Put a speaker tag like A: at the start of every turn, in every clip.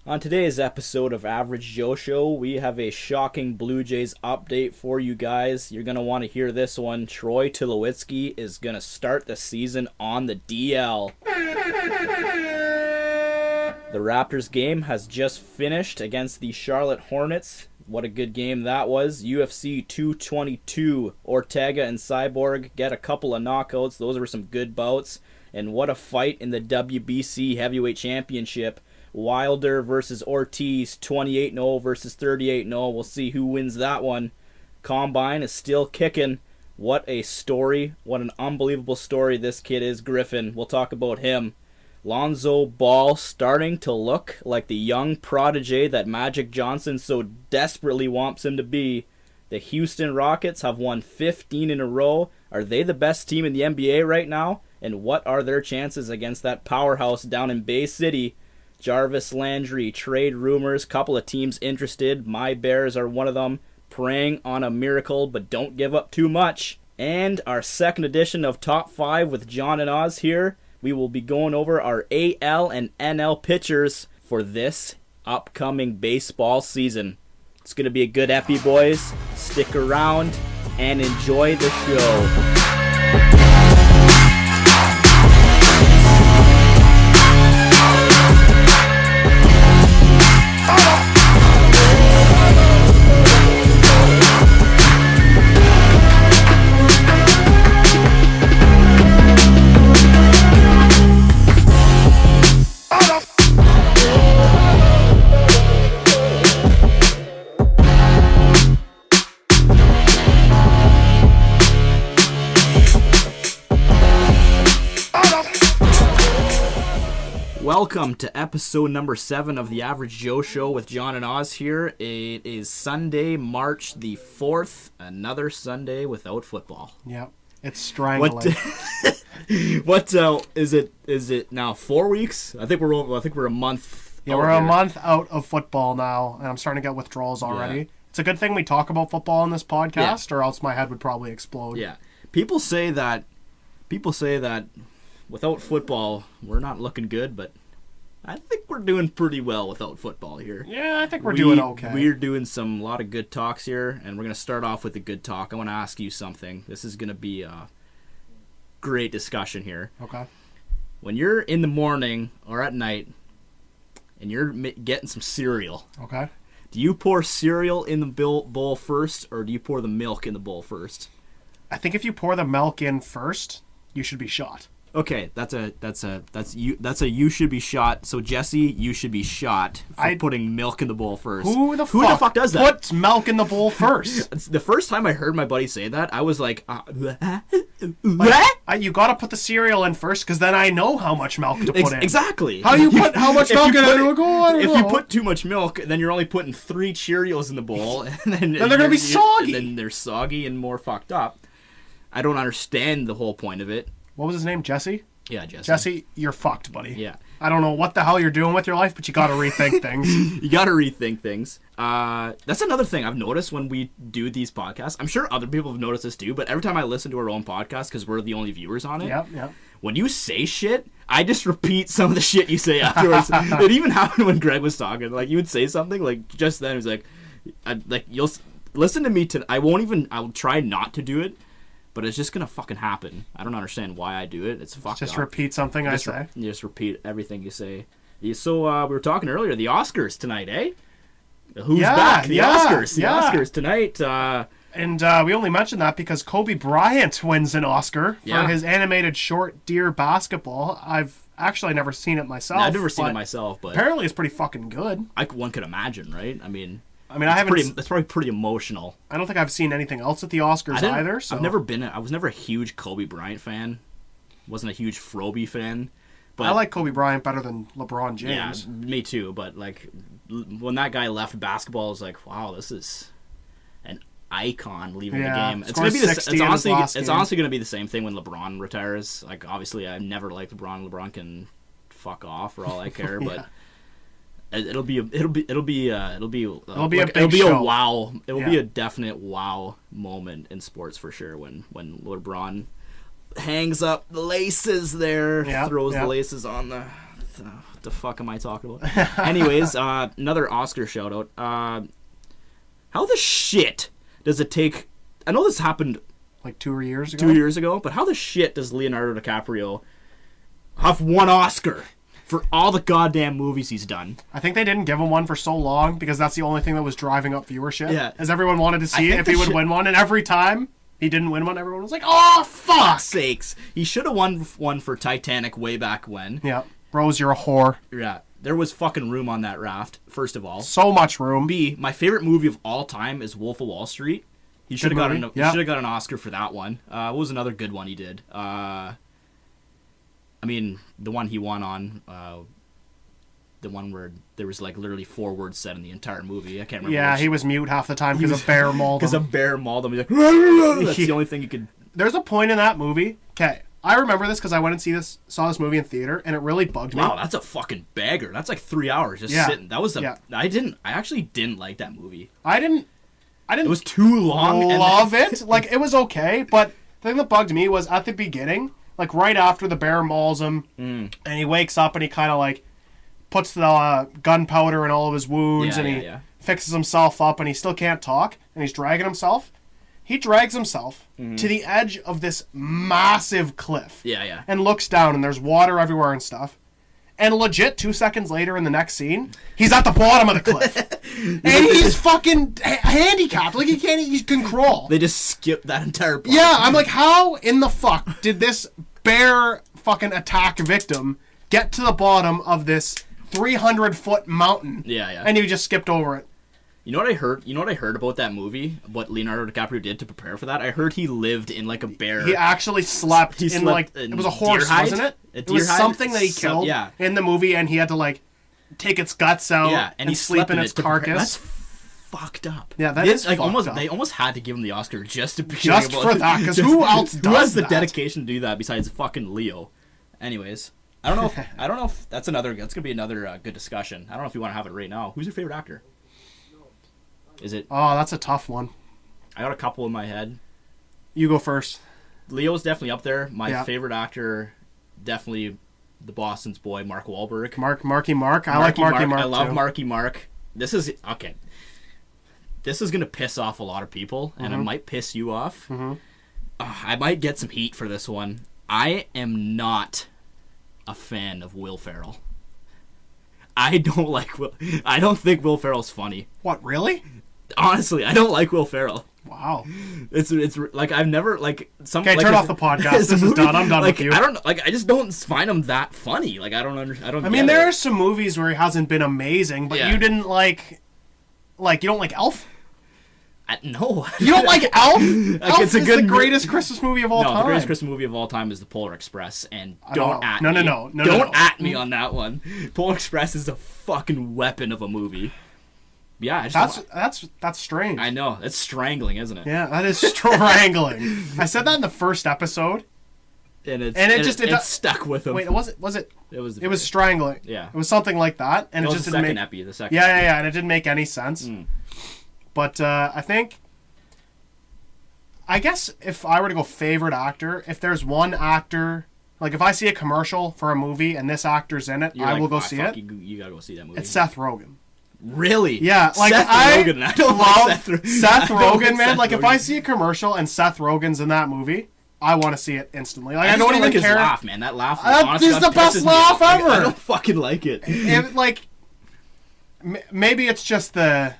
A: On today's episode of Average Joe Show, we have a shocking Blue Jays update for you guys. You're going to want to hear this one. Troy Tulowitzki is going to start the season on the DL. The Raptors game has just finished against the Charlotte Hornets. What a good game that was. UFC 222. Ortega and Cyborg get a couple of knockouts. Those were some good bouts. And what a fight in the WBC Heavyweight Championship. Wilder versus Ortiz, 28-0 versus 38-0. We'll see who wins that one. Combine is still kicking. What a story. What an unbelievable story this kid is, Griffin. We'll talk about him. Lonzo Ball starting to look like the young prodigy that Magic Johnson so desperately wants him to be. The Houston Rockets have won 15 in a row. Are they the best team in the NBA right now? And what are their chances against that powerhouse down in Bay City? Jarvis Landry, trade rumors, couple of teams interested. My Bears are one of them. Praying on a miracle, but don't give up too much. And our second edition of Top 5 with Jon and Oz here. We will be going over our AL and NL pitchers for this upcoming baseball season. It's going to be a good epi, boys. Stick around and enjoy the show. Welcome to episode number 7 of the Average Joe Show with Jon and Oz here. It is Sunday, March the 4th. Another Sunday without football.
B: Yep, it's strangling.
A: What is it? Is it now 4 weeks? I think we're a month.
B: Yeah, we're a month out of football now, and I'm starting to get withdrawals already. Yeah. It's a good thing we talk about football in this podcast, or else my head would probably explode.
A: Yeah, people say that without football we're not looking good, but I think we're doing pretty well without football here.
B: Yeah, I think we're doing okay.
A: We're doing a lot of good talks here, and we're going to start off with a good talk. I want to ask you something. This is going to be a great discussion here.
B: Okay.
A: When you're in the morning or at night and you're getting some cereal,
B: okay,
A: do you pour cereal in the bowl first, or do you pour the milk in the bowl first?
B: I think if you pour the milk in first, you should be shot.
A: Okay, that's you should be shot. So Jesse, you should be shot for putting milk in the bowl first.
B: Who the fuck
A: does that?
B: Puts milk in the bowl first?
A: The first time I heard my buddy say that, I was like,
B: you gotta put the cereal in first, because then I know how much milk to put in.
A: Exactly.
B: How much milk in it?
A: If you put too much milk, then you're only putting 3 Cheerios in the bowl, and then
B: they're gonna be soggy.
A: And then they're soggy and more fucked up. I don't understand the whole point of it.
B: What was his name? Jesse?
A: Yeah, Jesse.
B: Jesse, you're fucked, buddy.
A: Yeah.
B: I don't know what the hell you're doing with your life, but you gotta rethink things.
A: You gotta rethink things. That's another thing I've noticed when we do these podcasts. I'm sure other people have noticed this too, but every time I listen to our own podcast, because we're the only viewers on it,
B: yep.
A: When you say shit, I just repeat some of the shit you say afterwards. It even happened when Greg was talking. Like, you would say something, like, just then, he was like, you'll listen to me I'll try not to do it, but it's just gonna fucking happen. I don't understand why I do it. It's fucked up.
B: Just repeat something I say.
A: You just repeat everything you say. So we were talking earlier, the Oscars tonight, eh? Who's back? The Oscars. The Oscars tonight.
B: And we only mentioned that because Kobe Bryant wins an Oscar for his animated short Dear Basketball. I've actually never seen it myself.
A: I've never seen it myself, but
B: apparently it's pretty fucking good.
A: One could imagine, right? I mean,
B: I haven't.
A: It's probably pretty emotional.
B: I don't think I've seen anything else at the Oscars either. So.
A: I was never a huge Kobe Bryant fan. Wasn't a huge Froby fan. But
B: I like Kobe Bryant better than LeBron James.
A: Yeah, me too. But like, when that guy left basketball, I was like, wow, this is an icon leaving the game. It's gonna be it's honestly gonna be the same thing when LeBron retires. Like, obviously, I've never liked LeBron. LeBron can fuck off for all I care, but. It'll be a definite wow moment in sports for sure when LeBron hangs up the laces there, throws the laces on the What the fuck am I talking about? Anyways, another Oscar shout out. How the shit does it take? I know this happened
B: like 2 years ago.
A: 2 years ago, but how the shit does Leonardo DiCaprio have one Oscar for all the goddamn movies he's done?
B: I think they didn't give him one for so long because that's the only thing that was driving up viewership.
A: Yeah.
B: As everyone wanted to see if he would win one, and every time he didn't win one, everyone was like, "Oh fuck
A: sakes!" He should have won one for Titanic way back when.
B: Yeah, Rose, you're a whore.
A: Yeah, there was fucking room on that raft. First of all,
B: so much room.
A: B, my favorite movie of all time is Wolf of Wall Street. He should have got an Oscar for that one. What was another good one he did? I mean, the one he won on, the one where there was like literally 4 words said in the entire movie. I can't remember.
B: Yeah, he was mute half the time because a bear mauled him.
A: Because a bear mauled him. He's like, that's the only thing you could.
B: There's a point in that movie. Okay, I remember this because I went and saw this movie in theater, and it really bugged me.
A: Wow, that's a fucking bagger. That's like 3 hours just sitting. That was I actually didn't like that movie.
B: I didn't.
A: It was too long.
B: Love it. Like, it was okay, but the thing that bugged me was at the beginning, like right after the bear mauls him, and he wakes up and he kind of like puts the gunpowder in all of his wounds, and he fixes himself up, and he still can't talk, and he's dragging himself. He drags himself to the edge of this massive cliff.
A: Yeah.
B: And looks down, and there's water everywhere and stuff. And legit, 2 seconds later in the next scene, he's at the bottom of the cliff. And he's fucking handicapped. Like, he can crawl.
A: They just skipped that entire part.
B: Yeah, I'm like, how in the fuck did this bear fucking attack victim get to the bottom of this 300-foot mountain?
A: Yeah.
B: And he just skipped over it.
A: You know what I heard? You know what I heard about that movie? What Leonardo DiCaprio did to prepare for that? I heard he lived in like a bear.
B: He actually slept in like it was a horse, wasn't it? It was something that he killed in the movie, and he had to like take its guts out and sleep in its carcass.
A: That's fucked up.
B: Yeah, that is like
A: almost.
B: Up.
A: They almost had to give him the Oscar just for
B: that, because who else does
A: who has the
B: that?
A: dedication to do that besides fucking Leo? Anyways, I don't know if that's gonna be another good discussion. I don't know if you want to have it right now. Who's your favorite actor? Is it?
B: Oh, that's a tough one.
A: I got a couple in my head.
B: You go first.
A: Leo's definitely up there. My favorite actor, definitely the Boston's boy, Mark Wahlberg.
B: Marky Mark. I like Marky Mark.
A: I love Marky Mark. This is okay. This is gonna piss off a lot of people, and it might piss you off. I might get some heat for this one. I am not a fan of Will Ferrell. I don't think Will Ferrell's funny.
B: What, really?
A: Honestly, I don't like Will Ferrell.
B: Wow.
A: It's like I've never like some.
B: Okay,
A: like
B: turn off the podcast. This is done. I'm done
A: like,
B: with you.
A: I just don't find him that funny. Like I mean,
B: there are some movies where he hasn't been amazing, but you didn't like you don't like Elf?
A: No.
B: You don't like Elf? Elf
A: it's
B: is the greatest Christmas movie of all time.
A: No, the greatest Christmas movie of all time is The Polar Express, and don't at me on that one. Polar Express is a fucking weapon of a movie. Yeah,
B: that's strange.
A: I know, it's strangling, isn't it?
B: Yeah, that is strangling. I said that in the first episode,
A: and it stuck with him.
B: Wait, was it? It was strangling.
A: Yeah,
B: it was something like that, and it just didn't make
A: the second.
B: Yeah, and it didn't make any sense. But I guess if I were to go favorite actor, if there's one actor, like if I see a commercial for a movie and this actor's in it, I will go see it.
A: You gotta go see that movie.
B: It's Seth Rogen.
A: Really?
B: Yeah, like
A: Seth Rogen. I don't love
B: Seth Rogen, man. Like if I see a commercial and Seth Rogen's in that movie, I want to see it instantly. Like I don't even
A: like
B: care.
A: His laugh, man. That laugh.
B: This is the best laugh ever.
A: I don't fucking like it.
B: Like maybe it's just the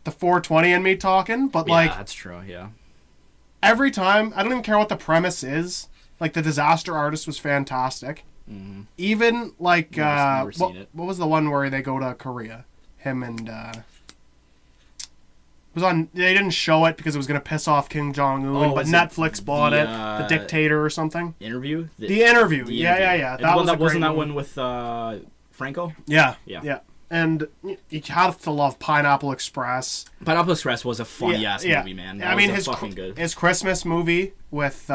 B: 420 in me talking, but like
A: that's true. Yeah.
B: Every time, I don't even care what the premise is. Like the Disaster Artist was fantastic. Even like
A: never seen it.
B: What was the one where they go to Korea? Him and it was on. They didn't show it because it was going to piss off Kim Jong Un, but Netflix bought it. The Dictator or something.
A: Interview.
B: The Interview. Yeah.
A: That wasn't that one with Franco.
B: Yeah. And you have to love Pineapple Express.
A: Pineapple Express was a funny ass movie, man. That was fucking good.
B: His Christmas movie with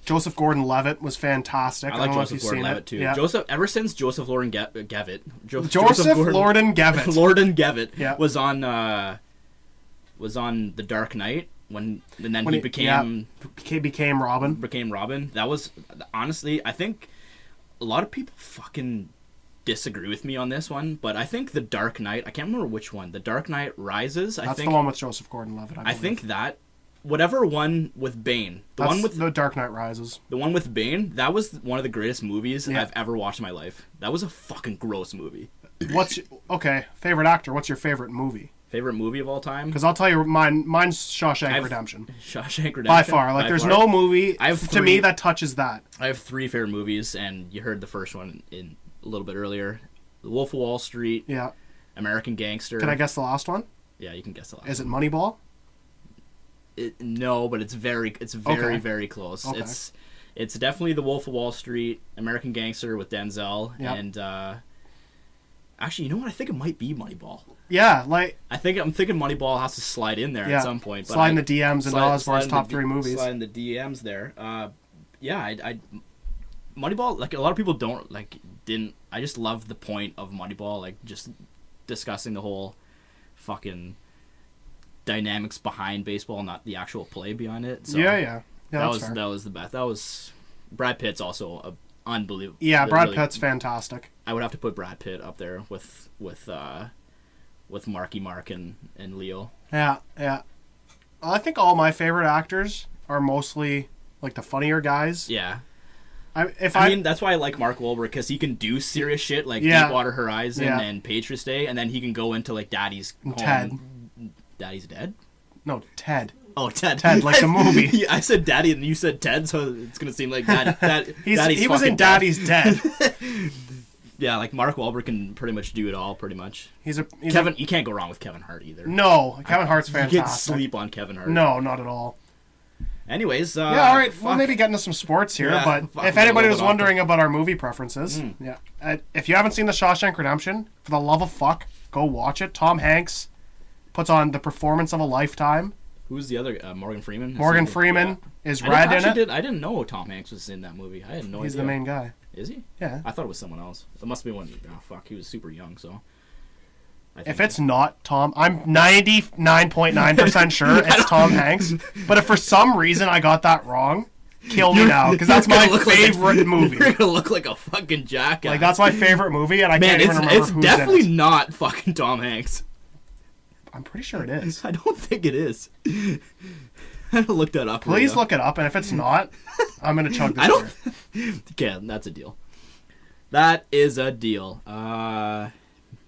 B: Joseph Gordon-Levitt was fantastic.
A: I like Joseph Gordon-Levitt too.
B: Yeah.
A: Ever since Joseph Gordon-Levitt was on The Dark Knight when he became
B: became Robin.
A: That was honestly, I think a lot of people fucking disagree with me on this one, but I think The Dark Knight, I can't remember which one, The Dark Knight Rises,
B: That's the one with Joseph Gordon-Levitt, I believe.
A: I think that, whatever one with Bane,
B: The Dark Knight Rises.
A: The one with Bane, that was one of the greatest movies I've ever watched in my life. That was a fucking gross movie.
B: Favorite actor, what's your favorite movie?
A: Favorite movie of all time?
B: Because I'll tell you, mine's Shawshank Redemption.
A: Shawshank Redemption?
B: By far. Like, there's no movie, to me, that touches that.
A: I have 3 favorite movies, and you heard the first one a little bit earlier. The Wolf of Wall Street.
B: Yeah.
A: American Gangster.
B: Can I guess the last one?
A: Yeah, you can guess the last
B: one. Is it Moneyball?
A: No, but it's very, very close.
B: Okay.
A: It's definitely The Wolf of Wall Street, American Gangster with Denzel, and actually, you know what? I think it might be Moneyball.
B: Yeah, like
A: I'm thinking Moneyball has to slide in there at some point. But
B: slide in the DMs and all as far as top 3 movies.
A: Slide in the DMs there. Moneyball, like a lot of people didn't. I just love the point of Moneyball, like just discussing the whole fucking dynamics behind baseball, not the actual play behind it. So
B: yeah.
A: That was the best. That was Brad Pitt's also unbelievable.
B: Yeah, Brad Pitt's fantastic.
A: I would have to put Brad Pitt up there with Marky Mark and Leo.
B: Yeah. I think all my favorite actors are mostly like the funnier guys.
A: Yeah.
B: I
A: mean, that's why I like Mark Wahlberg, because he can do serious shit like Deepwater Horizon and Patriots Day, and then he can go into like Daddy's Home.
B: Ted.
A: Daddy's Dead?
B: No, Ted.
A: Oh, Ted.
B: Ted, like the movie.
A: I said Daddy, and you said Ted, so it's gonna seem like Daddy's
B: he was in Daddy's Dead.
A: Yeah, like Mark Wahlberg can pretty much do it all, pretty much. You can't go wrong with Kevin Hart either.
B: No, Kevin Hart's fantastic.
A: You can't sleep on Kevin Hart.
B: No, not at all.
A: Anyways,
B: all right, we'll maybe get into some sports here, but if anybody was wondering about our movie preferences, if you haven't seen The Shawshank Redemption, for the love of fuck, go watch it. Tom Hanks puts on the performance of a lifetime.
A: Who's the other? Morgan Freeman?
B: Morgan Freeman is Red in it.
A: I didn't know Tom Hanks was in that movie. I had no idea.
B: He's the main guy.
A: Is he?
B: Yeah.
A: I thought it was someone else. It must be one. Oh, fuck. He was super young, so.
B: If it's not Tom, I'm 99.9% sure it's Tom Hanks. But if for some reason I got that wrong, kill me now, because that's my favorite movie.
A: You're gonna look like a fucking jackass.
B: Like, that's my favorite movie, and I can't even remember who's in it.
A: It's definitely not fucking Tom Hanks.
B: I'm pretty sure it is.
A: I don't think it is. I had to look that up.
B: Please look it up, and if it's not, I'm gonna chug this beer.
A: Okay, that's a deal. That is a deal.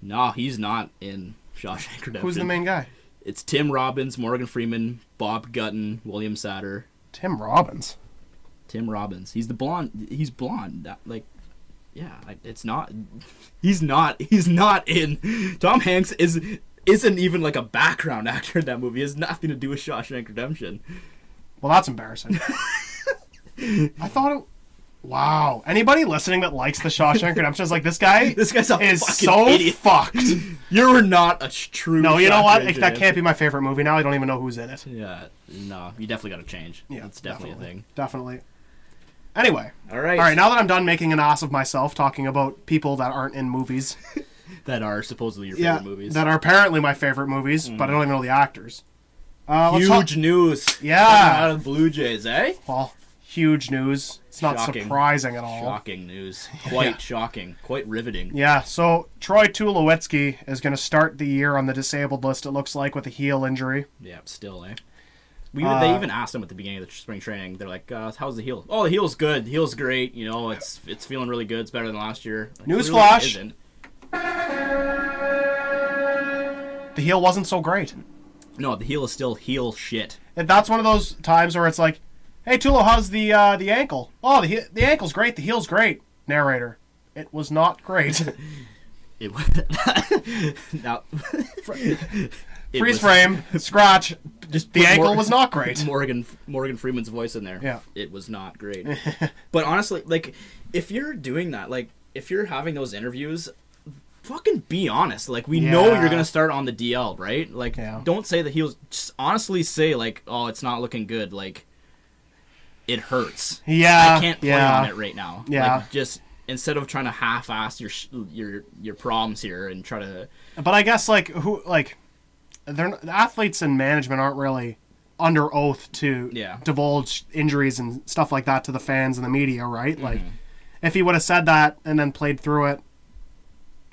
A: No, he's not in Shawshank Redemption.
B: Who's the main guy?
A: It's Tim Robbins, Morgan Freeman, Bob Gutton, William Sadler.
B: Tim Robbins.
A: He's the blonde. He's blonde. It's not. He's not in. Tom Hanks isn't even like a background actor in that movie. It has nothing to do with Shawshank Redemption.
B: Well, that's embarrassing. I thought it. Wow. Anybody listening that likes The Shawshank Redemption is like, this guy's so
A: idiot.
B: Fucked.
A: You're not a true.
B: No, you know what? That can't be my favorite movie now. I don't even know who's in it.
A: Yeah. No, you definitely got to change. Yeah, it's definitely a thing.
B: Definitely. Anyway.
A: All right.
B: Now that I'm done making an ass of myself talking about people that aren't in movies.
A: That are supposedly your favorite movies.
B: That are apparently my favorite movies, but I don't even know the actors.
A: Huge news.
B: Yeah.
A: Coming out of the Blue Jays, eh?
B: Well, huge news. It's not surprising at all.
A: Shocking news. Quite shocking. Quite riveting.
B: Yeah, so Troy Tulowitzki is going to start the year on the disabled list, it looks like, with a heel injury.
A: Yeah, still, eh? They even asked him at the beginning of the spring training. They're like, how's the heel? Oh, the heel's good. The heel's great. You know, it's feeling really good. It's better than last year. Like,
B: Newsflash.
A: Really
B: the heel wasn't so great.
A: No, the heel is still heel shit.
B: And that's one of those times where it's like, hey, Tulo, how's the ankle? Oh, the ankle's great. The heel's great. Narrator. It was not great.
A: It was... now...
B: Freeze frame. Scratch.
A: Just
B: the ankle was not great.
A: Morgan Freeman's voice in there.
B: Yeah.
A: It was not great. But honestly, like, if you're doing that, like, if you're having those interviews... Fucking be honest. Like, we know you're going to start on the DL, right? Like, don't say the heels. Just honestly say, like, oh, it's not looking good. Like, it hurts.
B: Yeah.
A: I can't play on it right now.
B: Yeah.
A: Like, just, instead of trying to half-ass your problems here and try to...
B: But I guess, like, the athletes and management aren't really under oath to divulge injuries and stuff like that to the fans and the media, right? Like, if he would have said that and then played through it,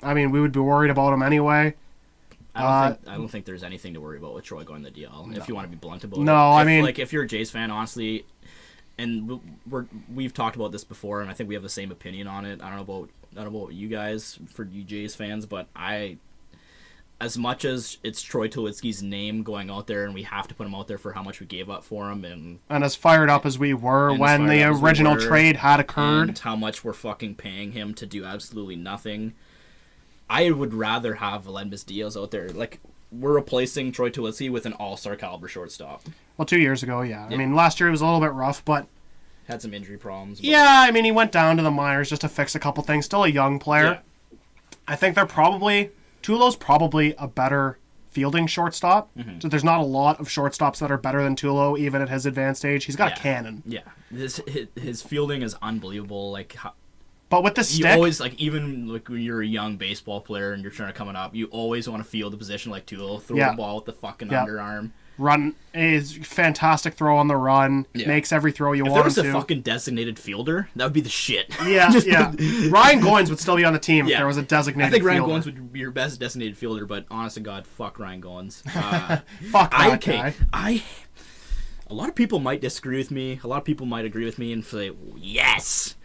B: I mean, we would be worried about him anyway.
A: I don't think there's anything to worry about with Troy going to the DL. If you want to be blunt about it.
B: No, I mean,
A: like if you're a Jays fan, honestly, and we've talked about this before, and I think we have the same opinion on it. I don't know about you guys, for you Jays fans, but as much as it's Troy Tulowitzki's name going out there, and we have to put him out there for how much we gave up for him, and
B: as fired up as we were when the original trade had occurred,
A: and how much we're fucking paying him to do absolutely nothing, I would rather have Aledmys Diaz out there. Like, we're replacing Troy Tulowitzki with an all-star caliber shortstop.
B: Well, 2 years ago, yeah. I mean, last year it was a little bit rough, but
A: had some injury problems.
B: Yeah, I mean, he went down to the minors just to fix a couple things. Still a young player.
A: Yeah.
B: I think Tulo's probably a better fielding shortstop. So there's not a lot of shortstops that are better than Tulo, even at his advanced age. He's got a cannon.
A: Yeah, his fielding is unbelievable. Like,
B: but with the stick,
A: you always, like, even like when you're a young baseball player and you're trying to come up, you always want to field the position like Tulo. Throw the ball with the fucking underarm. Run
B: is fantastic throw on the run. Yeah. Makes every throw you want to.
A: If there was a fucking designated fielder, that would be the shit.
B: Yeah, yeah. Ryan Goins would still be on the team if there was a designated fielder.
A: I think Ryan Goins would be your best designated fielder, but honest to God, fuck Ryan Goins.
B: Fuck that guy.
A: A lot of people might disagree with me. A lot of people might agree with me and say, yes!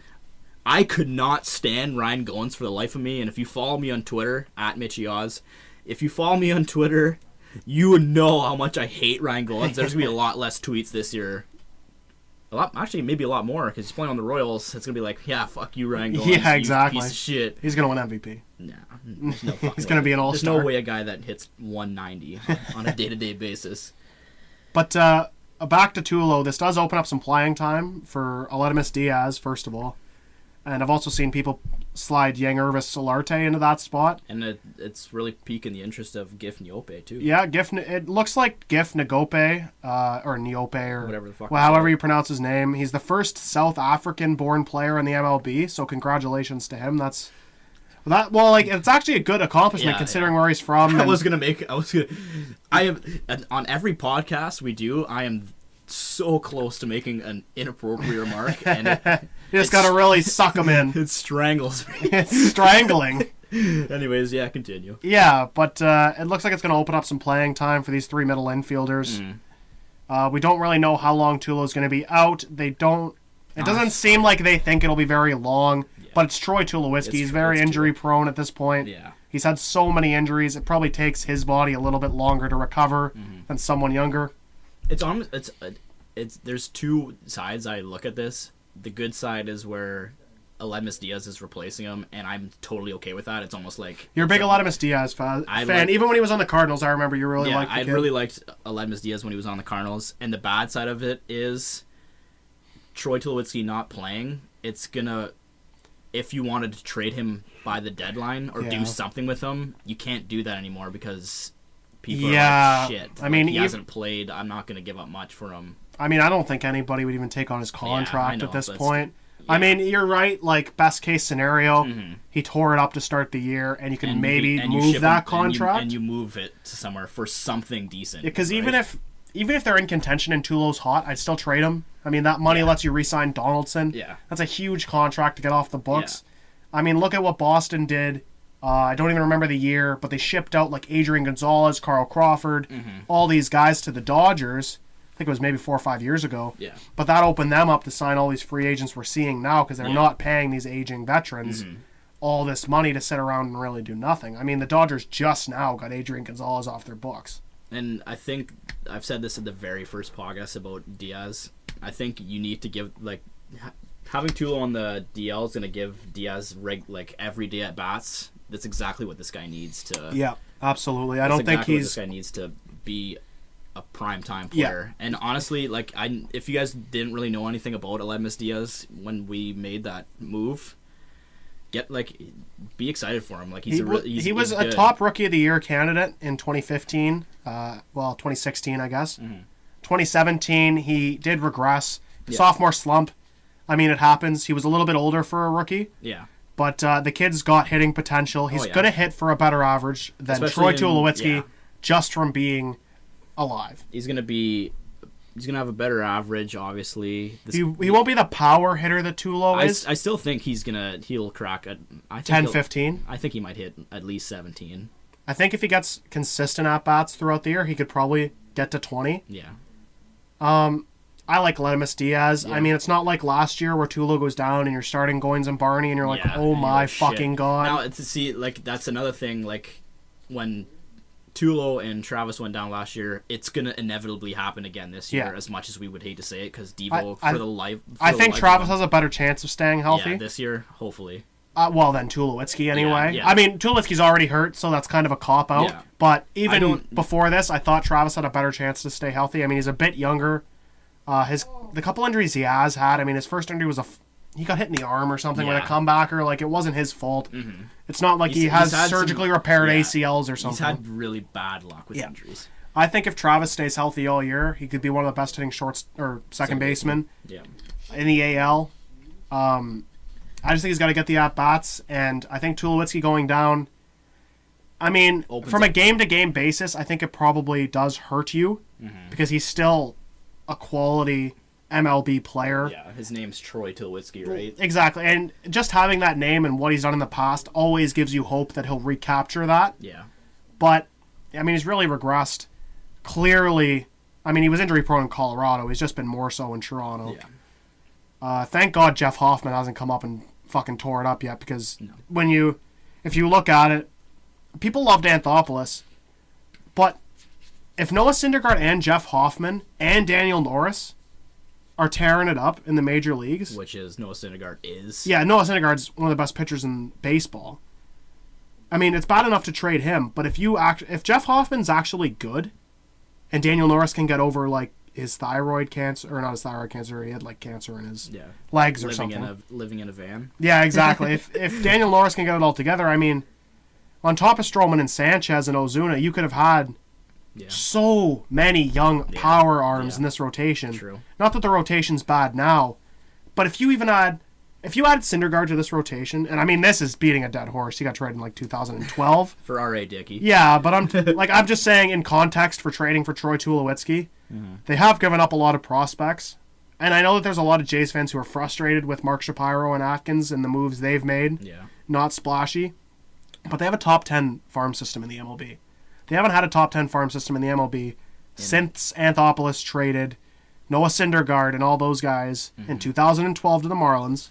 A: I could not stand Ryan Goins for the life of me, and if you follow me on Twitter, @MitchyOz, if you follow me on Twitter, you would know how much I hate Ryan Goins. There's going to be a lot less tweets this year. Maybe a lot more, because he's playing on the Royals. It's going to be like, yeah, fuck you, Ryan Goins.
B: Yeah, exactly.
A: Piece of shit.
B: He's going to win MVP.
A: No
B: he's going to be an all-star.
A: There's no way a guy that hits 190 on a day-to-day basis.
B: But back to Tulo, this does open up some playing time for Aledmys Diaz, first of all. And I've also seen people slide Yangervis Solarte into that spot.
A: And it's really piquing the interest of Gif Niope, too.
B: Yeah, it looks like Gif Niope, or Niope, or
A: whatever the fuck.
B: Well, however you pronounce his name. He's the first South African-born player in the MLB, so congratulations to him. It's actually a good accomplishment considering where he's from.
A: I am on every podcast we do, I am so close to making an inappropriate remark, and
B: you just gotta really suck them in.
A: It strangles me.
B: It's strangling.
A: Anyways, continue.
B: Yeah, but it looks like it's gonna open up some playing time for these three middle infielders. We don't really know how long Tulo's gonna be out. It doesn't seem like they think it'll be very long, but it's Troy Tulowitzki. He's very injury prone at this point.
A: Yeah.
B: He's had so many injuries, it probably takes his body a little bit longer to recover than someone younger.
A: There's two sides I look at this. The good side is where Aledmys Diaz is replacing him, and I'm totally okay with that. It's almost like
B: you're a big Aledmys Diaz fan. Even when he was on the Cardinals, I remember you really liked the kid.
A: I really liked Aledmys Diaz when he was on the Cardinals. And the bad side of it is Troy Tulowitzki not playing. It's gonna, if you wanted to trade him by the deadline or do something with him, you can't do that anymore because people are like, shit. I mean, he hasn't played. I'm not going to give up much for him.
B: I mean, I don't think anybody would even take on his contract at this point. I mean, you're right. Like, best case scenario, he tore it up to start the year, and you can maybe move that contract.
A: And you move it to somewhere for something decent.
B: Because even if they're in contention and Tulo's hot, I'd still trade him. I mean, that money lets you re-sign Donaldson.
A: Yeah.
B: That's a huge contract to get off the books. Yeah. I mean, look at what Boston did. I don't even remember the year, but they shipped out like Adrian Gonzalez, Carl Crawford, all these guys to the Dodgers. I think it was maybe 4 or 5 years ago.
A: Yeah.
B: But that opened them up to sign all these free agents we're seeing now because they're not paying these aging veterans all this money to sit around and really do nothing. I mean, the Dodgers just now got Adrian Gonzalez off their books.
A: And I think I've said this in the very first podcast about Diaz. I think you need to give, like, having Tulo on the DL is going to give Diaz every day at bats. That's exactly what this guy needs to.
B: Yeah, absolutely. I don't think
A: this guy needs to be a prime time player. Yeah. And honestly, if you guys didn't really know anything about Aledmys Diaz when we made that move, be excited for him. Like,
B: he was a top rookie of the year candidate in 2015. 2016, I guess. 2017, he did regress. Sophomore slump. I mean, it happens. He was a little bit older for a rookie.
A: Yeah.
B: But the kid's got hitting potential. He's going to hit for a better average than Troy Tulowitzki just from being alive.
A: He's going to be He's gonna have a better average, obviously.
B: He won't be the power hitter that Tulo is.
A: I still think he'll crack
B: 10, 15.
A: I think he might hit at least 17.
B: I think if he gets consistent at-bats throughout the year, he could probably get to 20.
A: Yeah.
B: I like Lemus Diaz.
A: Yeah.
B: I mean, it's not like last year where Tulo goes down and you're starting Goins and Barney and you're like,
A: Yeah,
B: oh
A: and
B: my
A: you're
B: fucking
A: shit.
B: God.
A: Now, to see, like, that's another thing, like, when Tulo and Travis went down last year, it's going to inevitably happen again this year, as much as we would hate to say it, because Devo,
B: I think Travis has a better chance of staying healthy.
A: Yeah, this year, hopefully.
B: Well, then Tulowitzki anyway.
A: Yeah.
B: I mean, Tulowitzki's already hurt, so that's kind of a cop-out.
A: Yeah.
B: But even before this, I thought Travis had a better chance to stay healthy. I mean, he's a bit younger. The couple injuries he has had, I mean, his first injury was he got hit in the arm or something with a comebacker. Like, it wasn't his fault. Mm-hmm. It's not like he has surgically repaired ACLs or something.
A: He's had really bad luck with injuries.
B: I think if Travis stays healthy all year, he could be one of the best hitting second basemen in the AL. I just think he's got to get the at-bats, and I think Tulowitzki going down, I mean, from a game-to-game basis, I think it probably does hurt you because he's still a quality MLB player.
A: Yeah, his name's Troy Tulowitzki, right?
B: Exactly, and just having that name and what he's done in the past always gives you hope that he'll recapture that.
A: Yeah.
B: But, I mean, he's really regressed. Clearly, I mean, he was injury-prone in Colorado. He's just been more so in Toronto. Yeah. Thank God Jeff Hoffman hasn't come up and fucking tore it up yet, because if you look at it, people loved Anthopoulos, but if Noah Syndergaard and Jeff Hoffman and Daniel Norris are tearing it up in the major leagues,
A: which is Noah Syndergaard is.
B: Yeah, Noah Syndergaard's one of the best pitchers in baseball. I mean, it's bad enough to trade him, but if Jeff Hoffman's actually good, and Daniel Norris can get over like his thyroid cancer, or not his thyroid cancer, he had like cancer in his legs or something.
A: Living in a van.
B: Yeah, exactly. if Daniel Norris can get it all together, I mean, on top of Stroman and Sanchez and Ozuna, you could have had so many young power arms in this rotation.
A: True.
B: Not that the rotation's bad now, but if you add Syndergaard to this rotation, and I mean, this is beating a dead horse. He got traded in like 2012
A: for R.A. Dickey.
B: Yeah, but I'm just saying in context for trading for Troy Tulowitzki, they have given up a lot of prospects, and I know that there's a lot of Jays fans who are frustrated with Mark Shapiro and Atkins and the moves they've made.
A: Yeah,
B: not splashy, but they have a top 10 farm system in the MLB. They haven't had a top 10 farm system in the MLB since Anthopoulos traded Noah Syndergaard and all those guys in 2012 to the Marlins.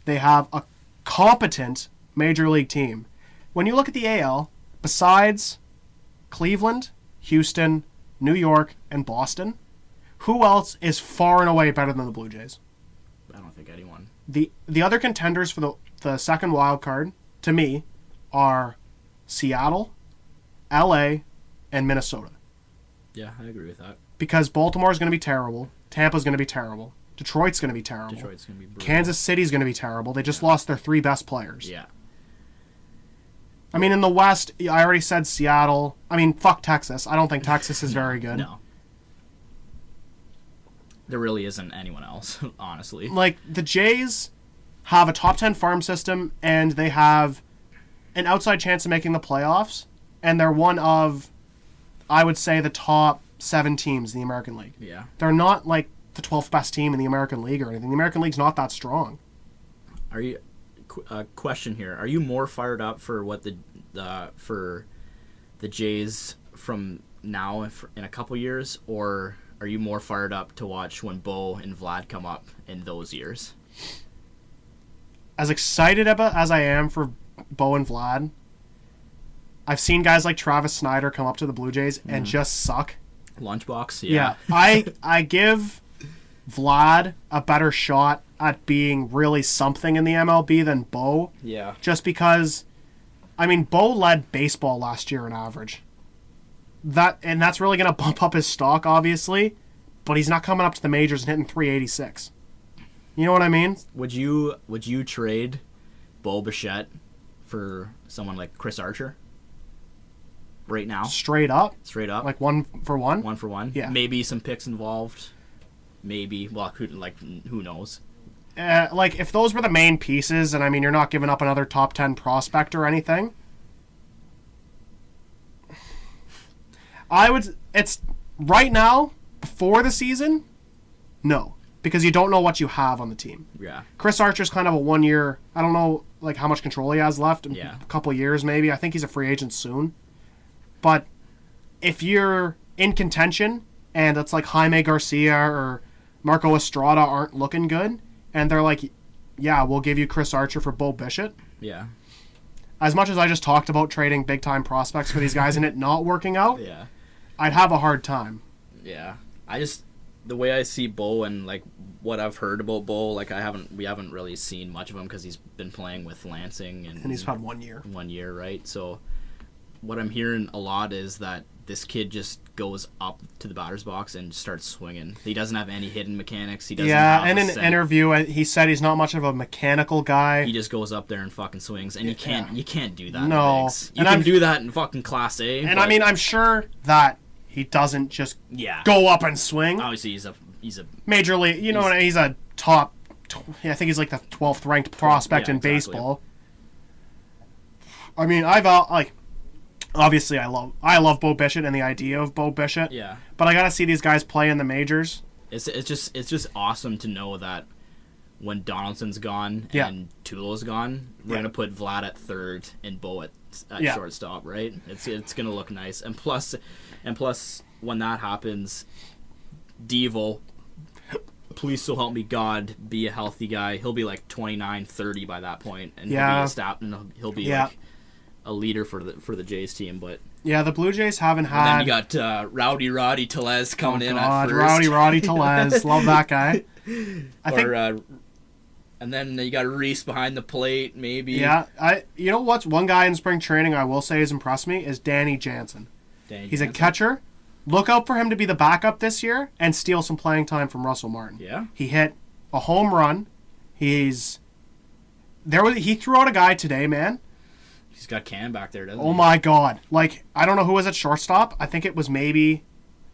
B: They have a competent major league team. When you look at the AL, besides Cleveland, Houston, New York, and Boston, who else is far and away better than the Blue Jays?
A: I don't think anyone.
B: The other contenders for the second wild card, to me, are Seattle, LA, and Minnesota.
A: Yeah, I agree with that.
B: Because Baltimore's going to be terrible. Tampa's going to be terrible. Detroit's going to be terrible.
A: Detroit's going to be brutal.
B: Kansas City's going to be terrible. They just lost their 3 best players.
A: Yeah.
B: I mean, in the West, I already said Seattle. I mean, fuck Texas. I don't think Texas is very good.
A: No. There really isn't anyone else, honestly.
B: Like, the Jays have a top 10 farm system, and they have an outside chance of making the playoffs, and they're one of, I would say, the top 7 teams in the American League.
A: Yeah.
B: They're not, like, the 12th best team in the American League or anything. The American League's not that strong.
A: Are you... question here. Are you more fired up for what for the Jays from now in a couple years, or are you more fired up to watch when Bo and Vlad come up in those years?
B: As excited as I am for Bo and Vlad, I've seen guys like Travis Snyder come up to the Blue Jays and just suck.
A: Lunchbox, yeah.
B: I give Vlad a better shot at being really something in the MLB than Bo.
A: Yeah.
B: Just because, I mean, Bo led baseball last year in average. That's really going to bump up his stock, obviously, but he's not coming up to the majors and hitting 386. You know what I mean?
A: Would you trade Bo Bichette for someone like Chris Archer? Right now?
B: Straight up?
A: Straight up.
B: Like 1 for 1?
A: 1 for 1?
B: Yeah.
A: Maybe some picks involved. Maybe. Well, who knows?
B: Like, if those were the main pieces, and I mean, you're not giving up another top 10 prospect or anything, it's right now, for the season, no. Because you don't know what you have on the team.
A: Yeah.
B: Chris Archer's kind of a 1 year. I don't know like how much control he has left.
A: Yeah.
B: A couple of years maybe. I think he's a free agent soon. But if you're in contention and it's like Jaime Garcia or Marco Estrada aren't looking good, and they're like, yeah, we'll give you Chris Archer for Bo Bichette.
A: Yeah.
B: As much as I just talked about trading big time prospects for these guys and it not working out,
A: Yeah.
B: I'd have a hard time.
A: Yeah. The way I see Bo and like what I've heard about Bo, like we haven't really seen much of him because he's been playing with Lansing and
B: he's had 1 year.
A: 1 year, right? So what I'm hearing a lot is that this kid just goes up to the batter's box and starts swinging. He doesn't have any hidden mechanics. He doesn't.
B: Yeah,
A: have
B: and in an interview, he said he's not much of a mechanical guy.
A: He just goes up there and fucking swings, and you can't do that.
B: No,
A: in bigs. You can do that in fucking Class A.
B: And I mean, I'm sure that he doesn't just go up and swing.
A: Obviously, he's a
B: major league. You know, he's a top. I think he's like the 12th ranked prospect in baseball. I mean, obviously, I love Bo Bichette and the idea of Bo Bichette.
A: Yeah.
B: But I gotta see these guys play in the majors.
A: It's just awesome to know that when Donaldson's gone and Tulo's gone, we're gonna put Vlad at third and Bo at shortstop, right? It's gonna look nice. And plus when that happens, Devo, please so help me God, be a healthy guy. He'll be like 29, 30 by that point, and he'll be like a leader for the Jays team. But
B: the Blue Jays haven't had.
A: And then you got Rowdy Roddy Tellez coming in at first.
B: Rowdy Tellez, love that guy.
A: And then you got Reese behind the plate, maybe.
B: Yeah, you know what's one guy in spring training I will say has impressed me is Danny Jansen. He's a catcher. Look out for him to be the backup this year and steal some playing time from Russell Martin.
A: Yeah.
B: He hit a home run. He threw out a guy today, man.
A: He's got Cam back there, doesn't he?
B: Oh my God. Like, I don't know who was at shortstop. I think it was maybe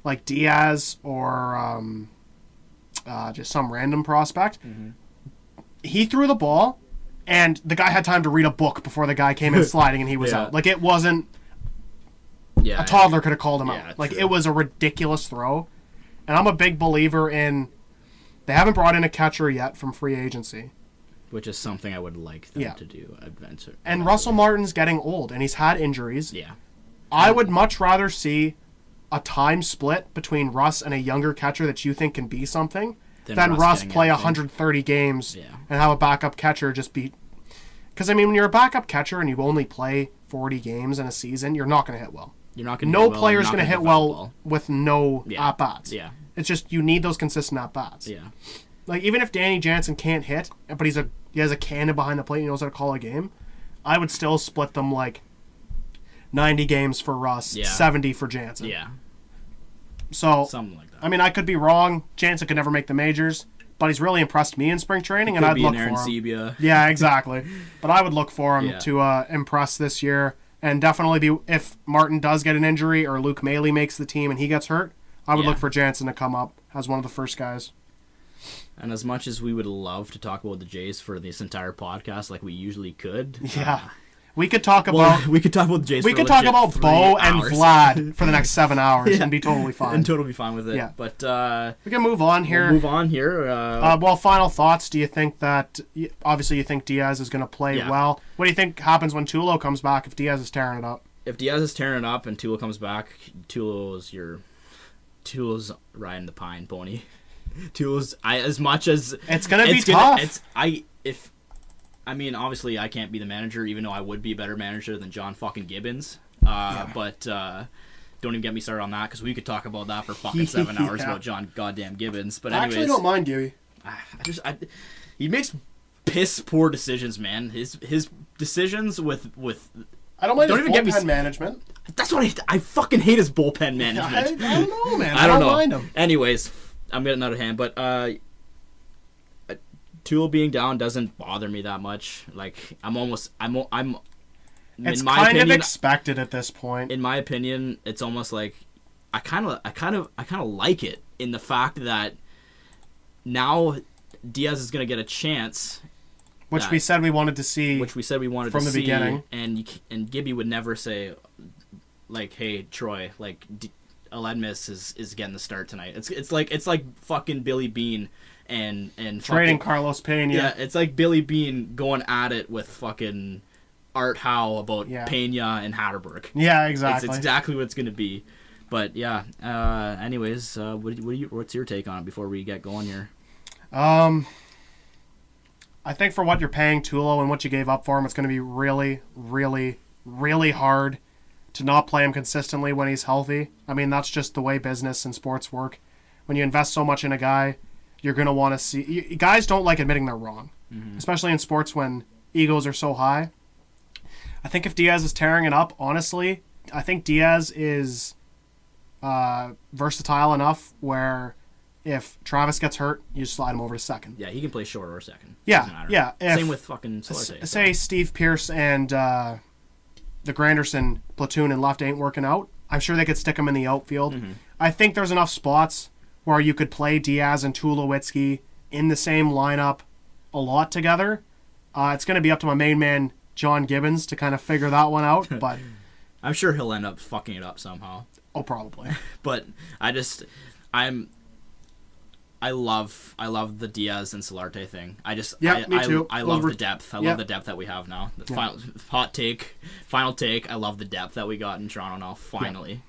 B: like Diaz or just some random prospect. Mm-hmm. He threw the ball, and the guy had time to read a book before the guy came in sliding and he was out. Like, it wasn't... a toddler could have called him out. Like, it was a ridiculous throw. And I'm a big believer in... They haven't brought in a catcher yet from free agency.
A: Which is something I would like them to do.
B: And Russell Martin's getting old, and he's had injuries.
A: Yeah.
B: I would much rather see a time split between Russ and a younger catcher that you think can be something than Russ play 130 games and have a backup catcher just be... Because, I mean, when you're a backup catcher and you only play 40 games in a season, you're not going to hit well.
A: You're not going
B: to. No player's going to hit well with no at-bats.
A: Yeah.
B: It's just you need those consistent at-bats.
A: Yeah.
B: Like, even if Danny Jansen can't hit, but he has a cannon behind the plate and he knows how to call a game, I would still split them like 90 games for Russ, 70 for Jansen.
A: Yeah.
B: So,
A: something like that.
B: I mean, I could be wrong. Jansen could never make the majors, but he's really impressed me in spring training, and I'd look for him.
A: Sebia.
B: Yeah, exactly. But I would look for him to impress this year, and definitely be, if Martin does get an injury or Luke Maley makes the team and he gets hurt, I would look for Jansen to come up as one of the first guys.
A: And as much as we would love to talk about the Jays for this entire podcast, like we usually could,
B: we could talk about
A: the Jays.
B: We could talk about Bo and Vlad for the next 7 hours and be totally fine.
A: And totally fine with it. Yeah. But
B: we can move on here. Well, final thoughts. Do you think that obviously you think Diaz is going to play well? What do you think happens when Tulo comes back if Diaz is tearing it up?
A: If Diaz is tearing it up and Tulo comes back, Tulo's riding the pine pony. As much as
B: it's gonna be tough.
A: I mean, obviously, I can't be the manager, even though I would be a better manager than John fucking Gibbons. But don't even get me started on that because we could talk about that for fucking 7 hours about John goddamn Gibbons. But anyways,
B: I actually don't mind Gibby.
A: He makes piss poor decisions, man. His decisions with
B: I don't mind his bullpen management.
A: That's what I fucking hate his bullpen management.
B: I don't know, man. I don't mind him.
A: Anyways, I'm getting out of hand, but Tulo being down doesn't bother me that much. Like I'm.
B: It's
A: in my
B: kind
A: opinion,
B: of expected at this point.
A: In my opinion, it's almost like I kind of like it in the fact that now Diaz is going to get a chance.
B: Which we said we wanted to see.
A: From
B: the beginning.
A: And Gibby would never say, like, "Hey, Troy, like, Aledmus is getting the start tonight. It's like fucking Billy Bean and
B: trading
A: fucking,
B: Carlos Pena.
A: Yeah, it's like Billy Bean going at it with fucking Art Howe about Pena and Hatterberg.
B: Yeah, exactly.
A: It's exactly what it's going to be. But yeah, anyways, what's your take on it before we get going here?
B: I think for what you're paying Tulo and what you gave up for him, it's going to be really, really, really hard to not play him consistently when he's healthy. I mean, that's just the way business and sports work. When you invest so much in a guy, you're going to want to see... Guys don't like admitting they're wrong, especially in sports when egos are so high. I think if Diaz is tearing it up, honestly, I think Diaz is versatile enough where if Travis gets hurt, you just slide him over to second.
A: Yeah, he can play short or second.
B: Yeah, yeah.
A: Same with fucking Solarte.
B: Say Steve Pierce and the Granderson platoon and left ain't working out. I'm sure they could stick him in the outfield. I think there's enough spots where you could play Diaz and Tulowitzki in the same lineup a lot together. It's going to be up to my main man, John Gibbons, to kind of figure that one out, but
A: I'm sure he'll end up fucking it up somehow.
B: Oh, probably.
A: But I love the Diaz and Solarte thing.
B: Me too.
A: I love the depth. I love the depth that we have now. Final take. I love the depth that we got in Toronto now. Finally.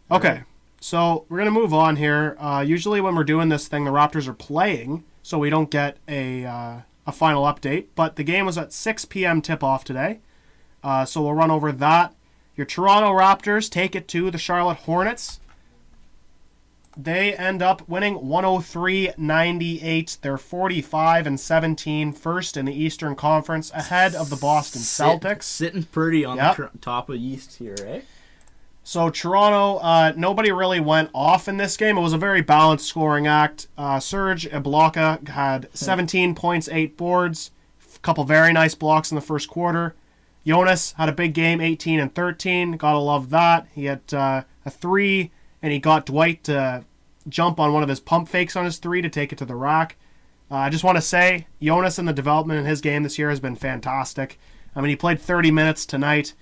B: Okay, so we're gonna move on here. Usually when we're doing this thing, the Raptors are playing, so we don't get a final update. But the game was at 6 p.m. tip-off today, so we'll run over that. Your Toronto Raptors take it to the Charlotte Hornets. They end up winning 103-98. They're 45-17, first in the Eastern Conference, ahead of the Boston Celtics.
A: Sitting pretty on the top of East here, eh?
B: So Toronto, nobody really went off in this game. It was a very balanced scoring act. Serge Ibaka had 17 points, 8 boards, a couple very nice blocks in the first quarter. Jonas had a big game, 18 and 13. Gotta love that. He had a 3, and he got Dwight to jump on one of his pump fakes on his 3 to take it to the rack. I just want to say, Jonas in the development in his game this year has been fantastic. I mean, he played 30 minutes tonight.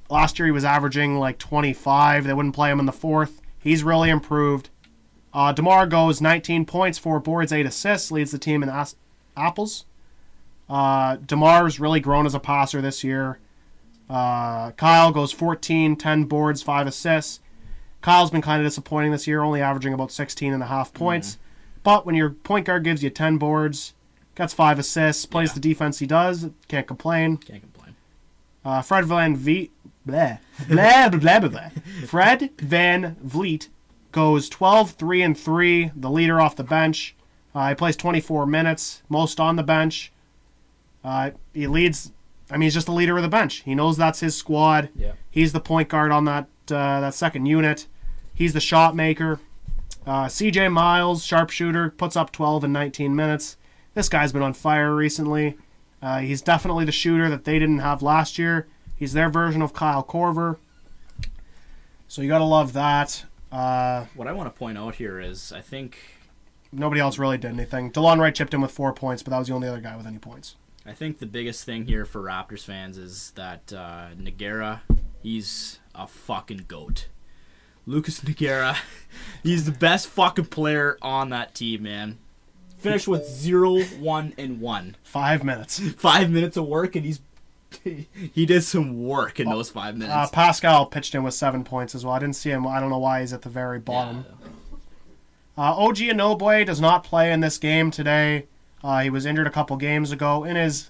B: Last year he was averaging like 25. They wouldn't play him in the fourth. He's really improved. DeMar goes 19 points, 4 boards, 8 assists, leads the team in apples. DeMar's really grown as a passer this year. Kyle goes 14, 10 boards, 5 assists. Kyle's been kind of disappointing this year, only averaging about 16.5 points. But when your point guard gives you 10 boards, gets 5 assists, plays the defense he does, can't complain. Fred Van Vliet goes 12, 3 and 3, the leader off the bench. He plays 24 minutes, most on the bench. He leads. I mean, he's just the leader of the bench. He knows that's his squad.
A: Yeah.
B: He's the point guard on that second unit. He's the shot maker. CJ Miles, sharpshooter, puts up 12 in 19 minutes. This guy's been on fire recently. He's definitely the shooter that they didn't have last year. He's their version of Kyle Korver. So you got to love that.
A: What I want to point out here is I think
B: nobody else really did anything. DeLon Wright chipped in with 4 points, but that was the only other guy with any points.
A: I think the biggest thing here for Raptors fans is that Nogueira, he's a fucking goat. Lucas Nogueira, he's the best fucking player on that team, man. Finished with 0, 1, and 1.
B: 5 minutes.
A: 5 minutes of work, and he did some work in those 5 minutes.
B: Pascal pitched in with 7 points as well. I didn't see him. I don't know why he's at the very bottom. OG Anunoby does not play in this game today. He was injured a couple games ago. In his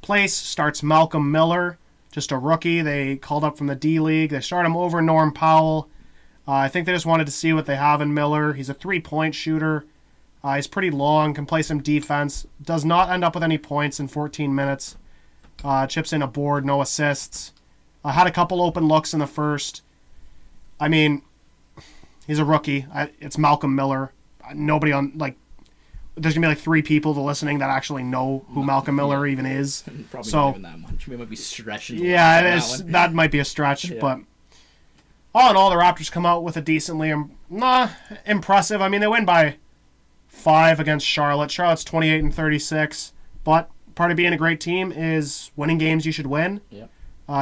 B: place starts Malcolm Miller, just a rookie. They called up from the D-League. They start him over Norm Powell. I think they just wanted to see what they have in Miller. He's a 3-point shooter. He's pretty long, can play some defense. Does not end up with any points in 14 minutes. Chips in a board, no assists. Had a couple open looks in the first. I mean, he's a rookie. It's Malcolm Miller. Nobody on, like, there's going to be like 3 people listening that actually know who Malcolm Miller even is.
A: Probably not even that much. We might be stretching.
B: Yeah, it is. That might be a stretch, but all in all, the Raptors come out with a decently impressive. I mean, they win by 5 against Charlotte. Charlotte's 28 and 36, but part of being a great team is winning games you should win.
A: Yep.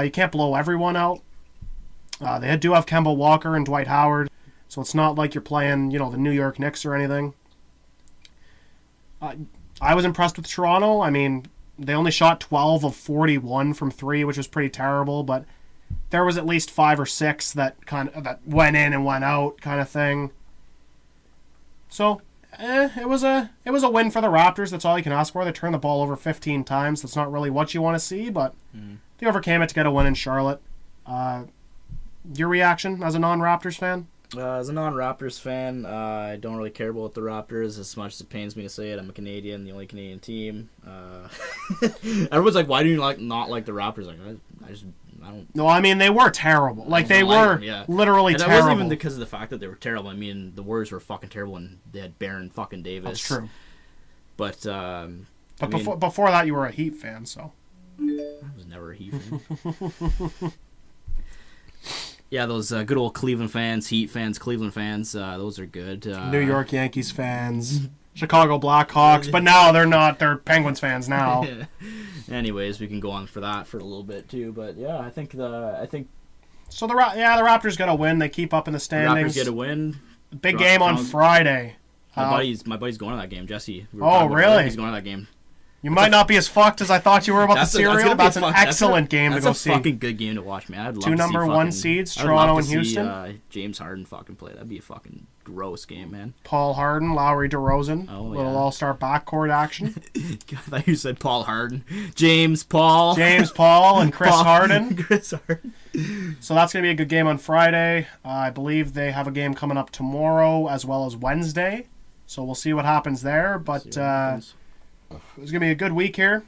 B: You can't blow everyone out. They do have Kemba Walker and Dwight Howard, so it's not like you're playing, the New York Knicks or anything. I was impressed with Toronto. I mean, they only shot 12 of 41 from 3, which was pretty terrible, but there was at least 5 or 6 that went in and went out kind of thing. So, it was a win for the Raptors. That's all you can ask for. They turned the ball over 15 times. That's not really what you want to see, but they overcame it to get a win in Charlotte. Your reaction as a non-Raptors fan?
A: As a non-Raptors fan, I don't really care about the Raptors as much as it pains me to say it. I'm a Canadian, the only Canadian team. Everyone's like, why do you not like the Raptors? Like, I don't.
B: No, I mean, they were terrible. Like, they were literally terrible.
A: It wasn't even because of the fact that they were terrible. I mean, the Warriors were fucking terrible and they had Baron fucking Davis.
B: That's true.
A: But,
B: before that, you were a Heat fan, so.
A: I was never a Heat fan. Yeah, those good old Cleveland fans, Heat fans, Cleveland fans, those are good.
B: New York Yankees fans, Chicago Blackhawks, but now they're not. They're Penguins fans now.
A: Anyways, we can go on for that for a little bit too, but yeah, I think
B: So the Raptors got a win. They keep up in the standings.
A: Raptors get a win.
B: Big game on Friday.
A: My buddy's going to that game, Jesse.
B: Really?
A: He's going to that game.
B: You might not be as fucked as I thought you were about the cereal. That's an excellent game to go see.
A: That's a fucking good game to watch, man. I'd love
B: 2 number 1 seeds, Toronto and Houston.
A: See, James Harden fucking play. That'd be a fucking gross game, man.
B: Paul Harden, Lowry DeRozan. Little all-star backcourt action.
A: I thought you said Paul Harden. James Paul,
B: and Chris Harden.
A: Chris Harden.
B: So that's going to be a good game on Friday. I believe they have a game coming up tomorrow as well as Wednesday. So we'll see what happens there. But it's going to be a good week here.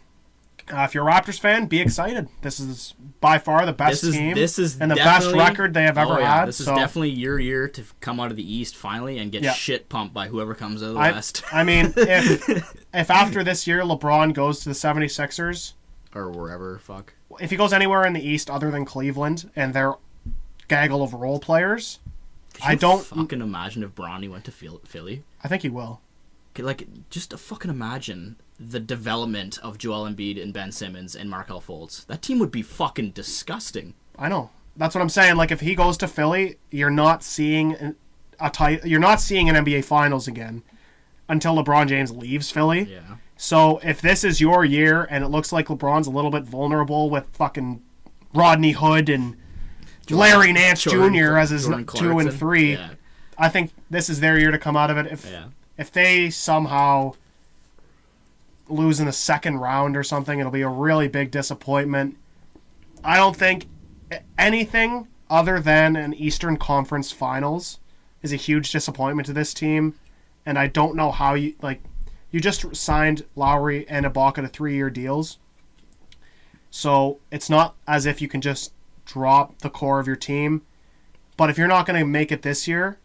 B: If you're a Raptors fan, be excited. This is by far the best team and the best record they have ever had.
A: This is definitely your year to come out of the East finally and get shit pumped by whoever comes out of the West.
B: I mean, if after this year LeBron goes to the 76ers...
A: Or wherever, fuck.
B: If he goes anywhere in the East other than Cleveland and their gaggle of role players...
A: I don't fucking imagine if Bronny went to Philly.
B: I think he will.
A: Like, just to fucking imagine the development of Joel Embiid and Ben Simmons and Markelle Fultz. That team would be fucking disgusting.
B: I know. That's what I'm saying. Like, if he goes to Philly, you're not seeing an NBA Finals again until LeBron James leaves Philly.
A: Yeah.
B: So if this is your year and it looks like LeBron's a little bit vulnerable with fucking Rodney Hood and Larry Nance Jr. as his 2 and 3, I think this is their year to come out of it. If they somehow lose in the second round or something, it'll be a really big disappointment. I don't think anything other than an Eastern Conference Finals is a huge disappointment to this team. And I don't know how you just signed Lowry and Ibaka to 3-year deals. So it's not as if you can just drop the core of your team. But if you're not going to make it this year,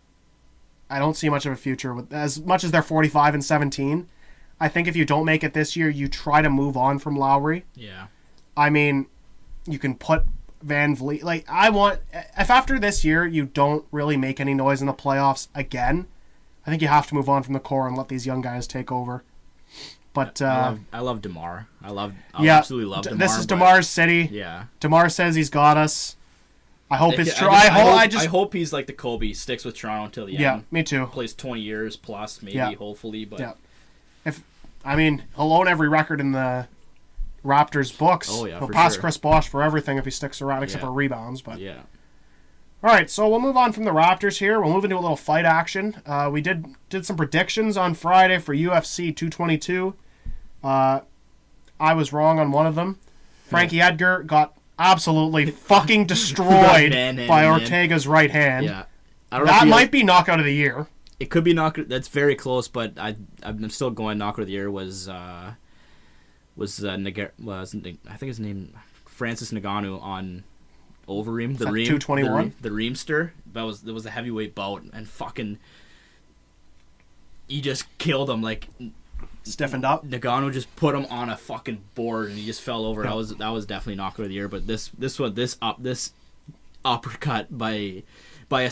B: I don't see much of a future with as much as they're 45-17. I think if you don't make it this year, you try to move on from Lowry.
A: Yeah.
B: I mean, you can put Van Vliet. If after this year you don't really make any noise in the playoffs again, I think you have to move on from the core and let these young guys take over. But
A: I love DeMar. I absolutely love DeMar.
B: This is DeMar's city.
A: Yeah.
B: DeMar says he's got us. I hope it's true.
A: I hope he's like the Kobe, sticks with Toronto until the end.
B: Yeah, me too.
A: Plays 20 years plus, maybe, hopefully. But
B: he'll own every record in the Raptors books.
A: Oh yeah,
B: he'll pass Chris Bosh for everything if he sticks around, except for rebounds. But
A: yeah.
B: All right, so we'll move on from the Raptors here. We'll move into a little fight action. We did some predictions on Friday for UFC 222. I was wrong on one of them. Frankie Edgar got absolutely fucking destroyed by Ortega's right hand.
A: Yeah,
B: that might be knockout of the year.
A: It could be knockout. That's very close, but I'm still going knockout of the year was I think his name Francis Ngannou on Overeem, the Reem
B: 221,
A: the Reemster. That was a heavyweight bout, and fucking he just killed him, like
B: stiffened up.
A: Ngannou just put him on a fucking board and he just fell over. That was definitely knockout of the year. But this uppercut by by a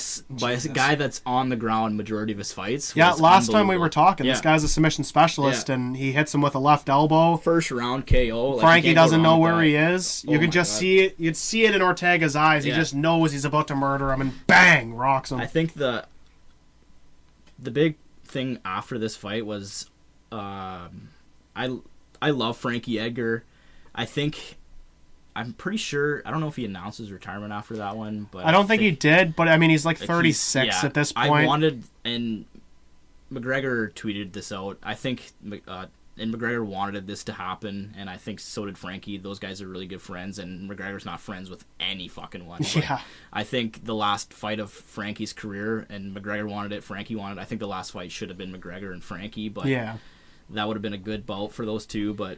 A: guy that's on the ground majority of his fights.
B: Yeah, last time we were talking, this guy's a submission specialist,
A: Yeah.
B: and he hits him with a left elbow.
A: First round KO. Like,
B: Frankie doesn't know where he is. You
A: Oh
B: can
A: my
B: just
A: God.
B: see it. You'd see it in Ortega's eyes.
A: Yeah.
B: He just knows he's about to murder him, and bang, rocks him.
A: I think the big thing after this fight was, I love Frankie Edgar. I'm pretty sure. I don't know if he announced his retirement after that one, but
B: I don't think he did. But I mean, he's like 36
A: yeah,
B: at this
A: I
B: point.
A: wanted, and McGregor tweeted this out. I think, and McGregor wanted this to happen, and I think so did Frankie. Those guys are really good friends, and McGregor's not friends with any fucking one. But
B: Yeah.
A: I think the last fight of Frankie's career, and McGregor wanted it, Frankie wanted it. I think the last fight should have been McGregor and Frankie, but
B: Yeah.
A: that would have been a good bout for those two, but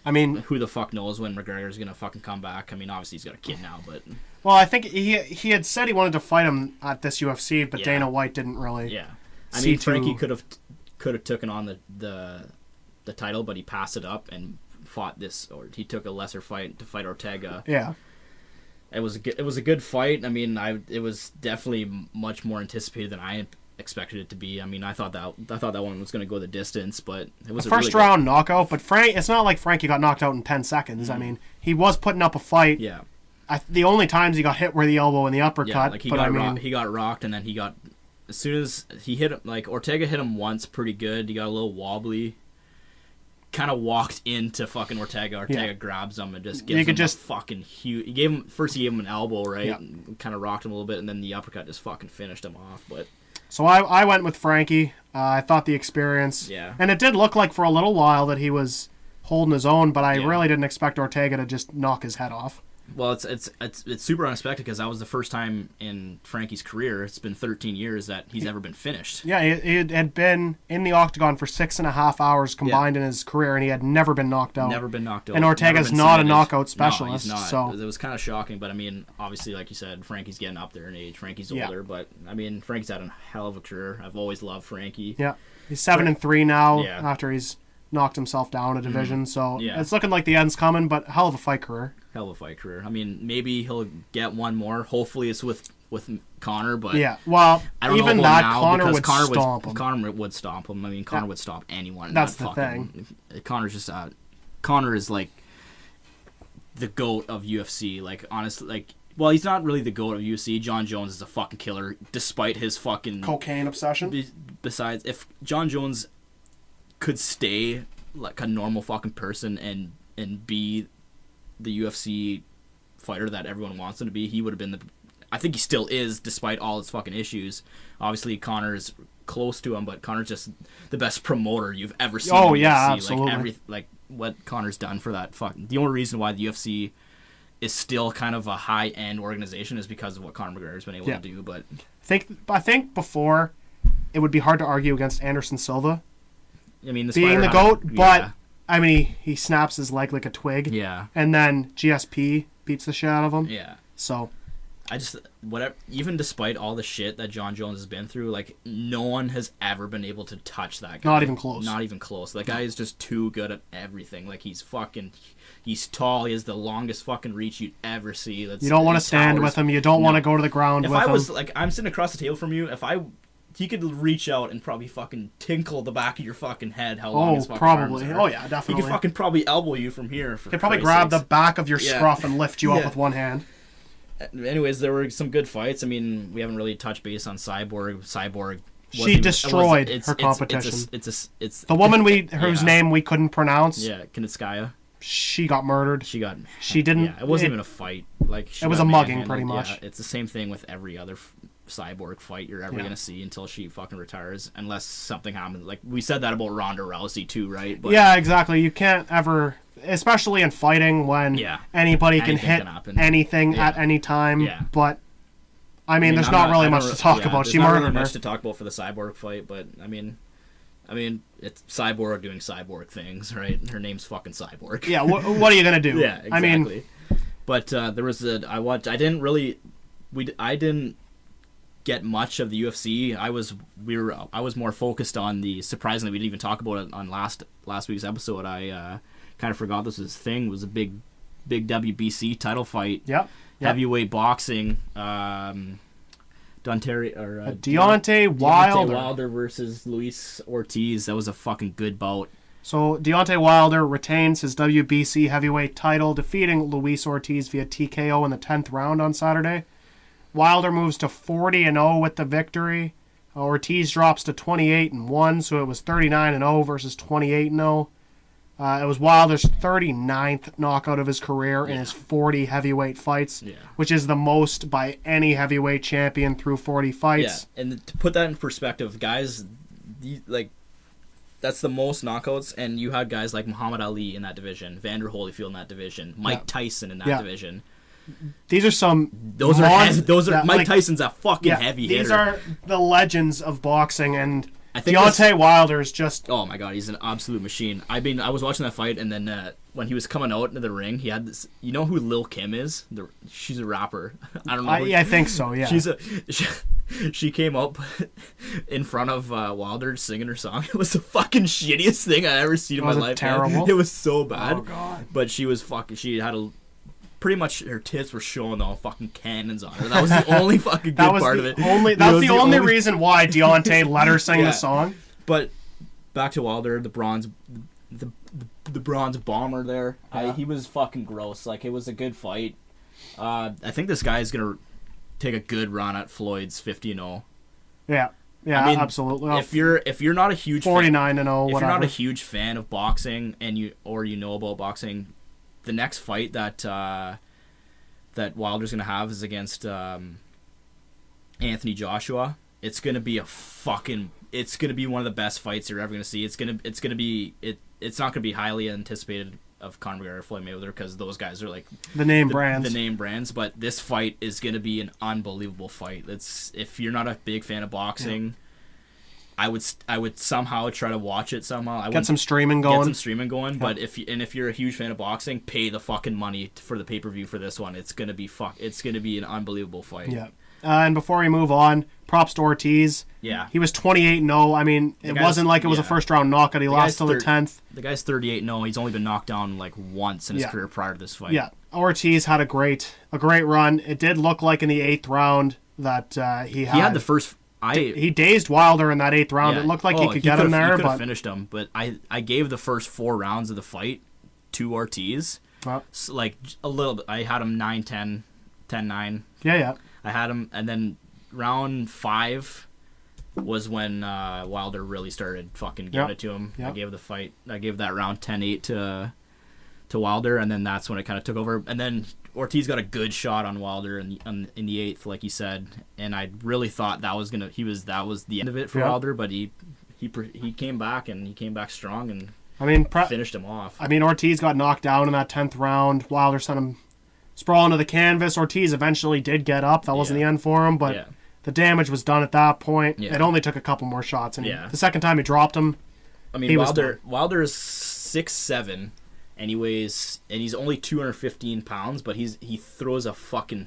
B: I mean,
A: who the fuck knows when McGregor's gonna fucking come back. I mean, obviously he's got a kid now, but
B: well, I think he had said he wanted to fight him at this UFC, but
A: Yeah.
B: Dana White didn't really.
A: yeah. I
B: See
A: mean, Frankie
B: to-
A: could have taken on the title, but he passed it up and fought this, or he took a lesser fight to fight Ortega.
B: Yeah.
A: It was a good fight. I mean, it was definitely much more anticipated than I expected it to be. I mean, I thought that one was going to go the distance, but it was
B: A first round knockout, but it's not like Frankie got knocked out in 10 seconds. I mean, he was putting up a fight.
A: Yeah.
B: The only times he got hit were the elbow and the uppercut.
A: Yeah, like he
B: but
A: got
B: I mean,
A: he got rocked, and then he got, as soon as he hit him, like Ortega hit him once pretty good. He got a little wobbly. Kind of walked into fucking Ortega. Ortega grabs him and just gives him a fucking huge. He gave him an elbow, right?
B: Yeah.
A: Kind of rocked him a little bit, and then the uppercut just fucking finished him off. But
B: So I went with Frankie. I thought the experience.
A: Yeah.
B: And it did look like for a little while that he was holding his own, but I
A: Yeah.
B: really didn't expect Ortega to just knock his head off.
A: well, it's super unexpected because that was the first time in Frankie's career. It's been 13 years that he's ever been finished.
B: Yeah, he had been in the octagon for 6.5 hours combined in his career, and he had never been knocked out.
A: Never been knocked out.
B: And Ortega's
A: never been
B: not a
A: submitted.
B: knockout specialist,
A: No, he's not.
B: so-
A: It was kind of shocking, but I mean, obviously, like you said, Frankie's getting up there in age. Frankie's
B: Yeah.
A: older, but I mean, Frankie's had a hell of a career. I've always loved Frankie.
B: Yeah, he's 7-3 now
A: Yeah.
B: after he's knocked himself down a division. So
A: Yeah.
B: it's looking like the end's coming, but hell of a fight career.
A: Hell of a fight career. I mean, maybe he'll get one more. Hopefully, it's with Connor, but
B: Yeah, well,
A: I don't
B: even
A: know about
B: that
A: now
B: Connor
A: because
B: would stomp him.
A: Connor would stomp him. I mean, Connor
B: Yeah.
A: would stomp anyone.
B: That's
A: Not
B: the
A: fucking, Connor's just Connor is like the GOAT of UFC. Like, honestly, like, well, he's not really the GOAT of UFC. John Jones is a fucking killer, despite his fucking
B: Cocaine obsession.
A: Besides, if John Jones could stay like a normal fucking person and be the UFC fighter that everyone wants him to be, he would have been I think he still is, despite all his fucking issues. Obviously, Connor's close to him, but Connor's just the best promoter you've ever seen.
B: Oh,
A: in
B: yeah,
A: UFC.
B: absolutely.
A: Like what Connor's done for that fucking. The only reason why the UFC is still kind of a high end organization is because of what Conor McGregor's been able to do. But
B: I think before it would be hard to argue against Anderson Silva
A: I mean,
B: being the GOAT, but I mean he snaps his leg like a twig.
A: yeah.
B: And then GSP beats the shit out of him.
A: Yeah.
B: So
A: I just whatever. Even despite all the shit that John Jones has been through, like no one has ever been able to touch that guy.
B: Not even close.
A: Not even close. That guy is just too good at everything. Like he's tall. He has the longest fucking reach you'd ever see.
B: you don't want to stand with him. You don't want to go to the ground
A: If
B: with
A: I
B: him.
A: was like, I'm sitting across the table from you. He could reach out and probably fucking tinkle the back of your fucking head. How long his fucking
B: probably.
A: arms are.
B: Oh yeah,
A: He
B: definitely.
A: could fucking probably elbow you from here.
B: He could probably grab the back of your
A: Yeah.
B: scruff and lift you up
A: Yeah.
B: with one hand.
A: Anyways, there were some good fights. I mean, we haven't really touched base on Cyborg.
B: She destroyed her competition.
A: It's
B: The woman whose name we couldn't pronounce.
A: Yeah, Kinitskaya.
B: She got murdered.
A: She
B: didn't.
A: Yeah, it wasn't even a fight. Like
B: it was a mugging, pretty much.
A: Yeah, it's the same thing with every other Cyborg fight you're ever gonna see until she fucking retires, unless something happens. Like we said that about Ronda Rousey too, right? But
B: yeah, exactly. You can't ever, especially in fighting, when anybody can hit anything at any time.
A: Yeah.
B: But I mean, there's not really much to talk about. She murdered her.
A: Much to talk about for the Cyborg fight, but I mean, it's Cyborg doing Cyborg things, right? Her name's fucking Cyborg.
B: Yeah. What are you gonna do?
A: Yeah, exactly.
B: I mean,
A: but there was I didn't get much of the UFC. I was more focused on surprisingly, we didn't even talk about it on last week's episode. I kind of forgot this was a thing. It was a big WBC title fight.
B: Yep.
A: Heavyweight boxing.
B: Deontay Wilder.
A: Wilder versus Luis Ortiz. That was a fucking good bout.
B: So Deontay Wilder retains his WBC heavyweight title, defeating Luis Ortiz via TKO in the 10th round on Saturday. Wilder moves to 40-0 with the victory. Ortiz drops to 28-1, so it was 39-0 versus 28-0. It was Wilder's 39th knockout of his career in his 40 heavyweight fights, which is the most by any heavyweight champion through 40 fights.
A: Yeah, and to put that in perspective, guys, that's the most knockouts, and you had guys like Muhammad Ali in that division, Vander Holyfield in that division, Mike Tyson in that division.
B: These are some.
A: Those are Mike Tyson's a fucking heavy hitter.
B: These are the legends of boxing, and Deontay Wilder is just.
A: Oh my god, he's an absolute machine. I was watching that fight, and then when he was coming out into the ring, he had this. You know who Lil Kim is? She's a rapper. I don't know.
B: I think so. Yeah.
A: She came up in front of Wilder singing her song. It was the fucking shittiest thing I ever seen in my life.
B: Terrible.
A: Man. It was so bad.
B: Oh god.
A: But she was fucking. She had a. Pretty much her tits were showing all fucking cannons on her. That was the only fucking good part of it.
B: That's the only reason why Deontay let her sing the song.
A: But back to Wilder, the bronze bomber there.
B: Yeah.
A: He was fucking gross. Like, it was a good fight. I think this guy is gonna take a good run at Floyd's 50-0.
B: Yeah. Yeah,
A: I mean,
B: absolutely.
A: If you're not a huge
B: 49-0,
A: if
B: whatever.
A: you're not a huge fan of boxing and you know about boxing, the next fight that Wilder's gonna have is against Anthony Joshua. It's gonna be it's gonna be one of the best fights you're ever gonna see. It's not gonna be highly anticipated of Conor McGregor or Floyd Mayweather because those guys are like
B: the name brands.
A: The name brands, but this fight is gonna be an unbelievable fight. If you're not a big fan of boxing. I would somehow try to watch it somehow.
B: Get some streaming going.
A: But if you're a huge fan of boxing, pay the fucking money for the pay-per-view for this one. It's gonna be an unbelievable fight.
B: Yeah. And before we move on, props to Ortiz.
A: Yeah.
B: He was 28-0. I mean, it wasn't like it was a first round knockout. He lost till the 10th.
A: The guy's 38-0. He's only been knocked down like once in his career prior to this fight.
B: Yeah. Ortiz had a great run. It did look like in the 8th round that he had
A: the first.
B: He dazed Wilder in that 8th round. Yeah. It looked like he could get him there.
A: He could have finished him, but I gave the first 4 rounds of the fight to Ortiz. So, like a little bit. I had him 9-10, 10-9.
B: Yeah.
A: I had him, and then round 5 was when Wilder really started fucking giving it to him. Yep. I gave that round 10-8 to Wilder, and then that's when it kind of took over. And then Ortiz got a good shot on Wilder in the 8th, like you said, and I really thought that was the end of it for Wilder, but he came back, and he came back strong, and finished him off.
B: I mean, Ortiz got knocked down in that 10th round. Wilder sent him sprawling to the canvas. Ortiz eventually did get up. That wasn't the end for him, but the damage was done at that point. Yeah. It only took a couple more shots, and the second time he dropped him,
A: I mean, Wilder is 6'7". And he's only 215 pounds, but he throws heavy.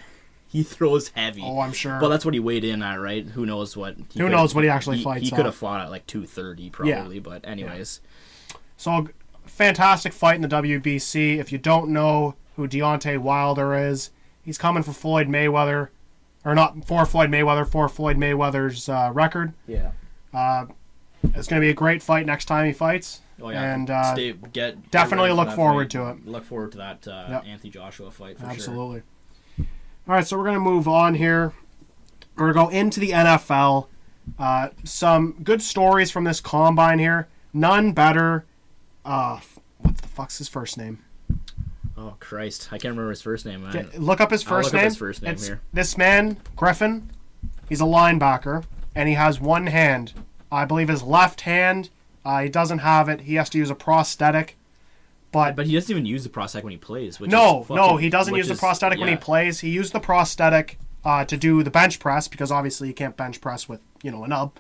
B: Oh, I'm sure.
A: Well, that's what he weighed in at, right? Who knows what?
B: Who knows what he actually fights?
A: He could have fought at like 230 probably, but anyways.
B: Yeah. So, fantastic fight in the WBC. If you don't know who Deontay Wilder is, he's coming for Floyd Mayweather, or not for Floyd Mayweather, for Floyd Mayweather's record.
A: Yeah.
B: It's going to be a great fight next time he fights.
A: Oh, yeah.
B: And
A: definitely
B: look forward to it.
A: Look forward to that Anthony Joshua fight for
B: Absolutely. Sure. All right, so we're going to move on here. We're going to go into the NFL. Some good stories from this combine here. None better. What the fuck's his first name?
A: Oh, Christ. I can't remember his first name.
B: Look up his first name.
A: Here.
B: This man, Griffin, he's a linebacker, and he has one hand. I believe his left hand. He doesn't have it. He has to use a prosthetic. But
A: he doesn't even use the prosthetic when he plays.
B: He doesn't use the prosthetic when he plays. He used the prosthetic to do the bench press because obviously you can't bench press with a nub.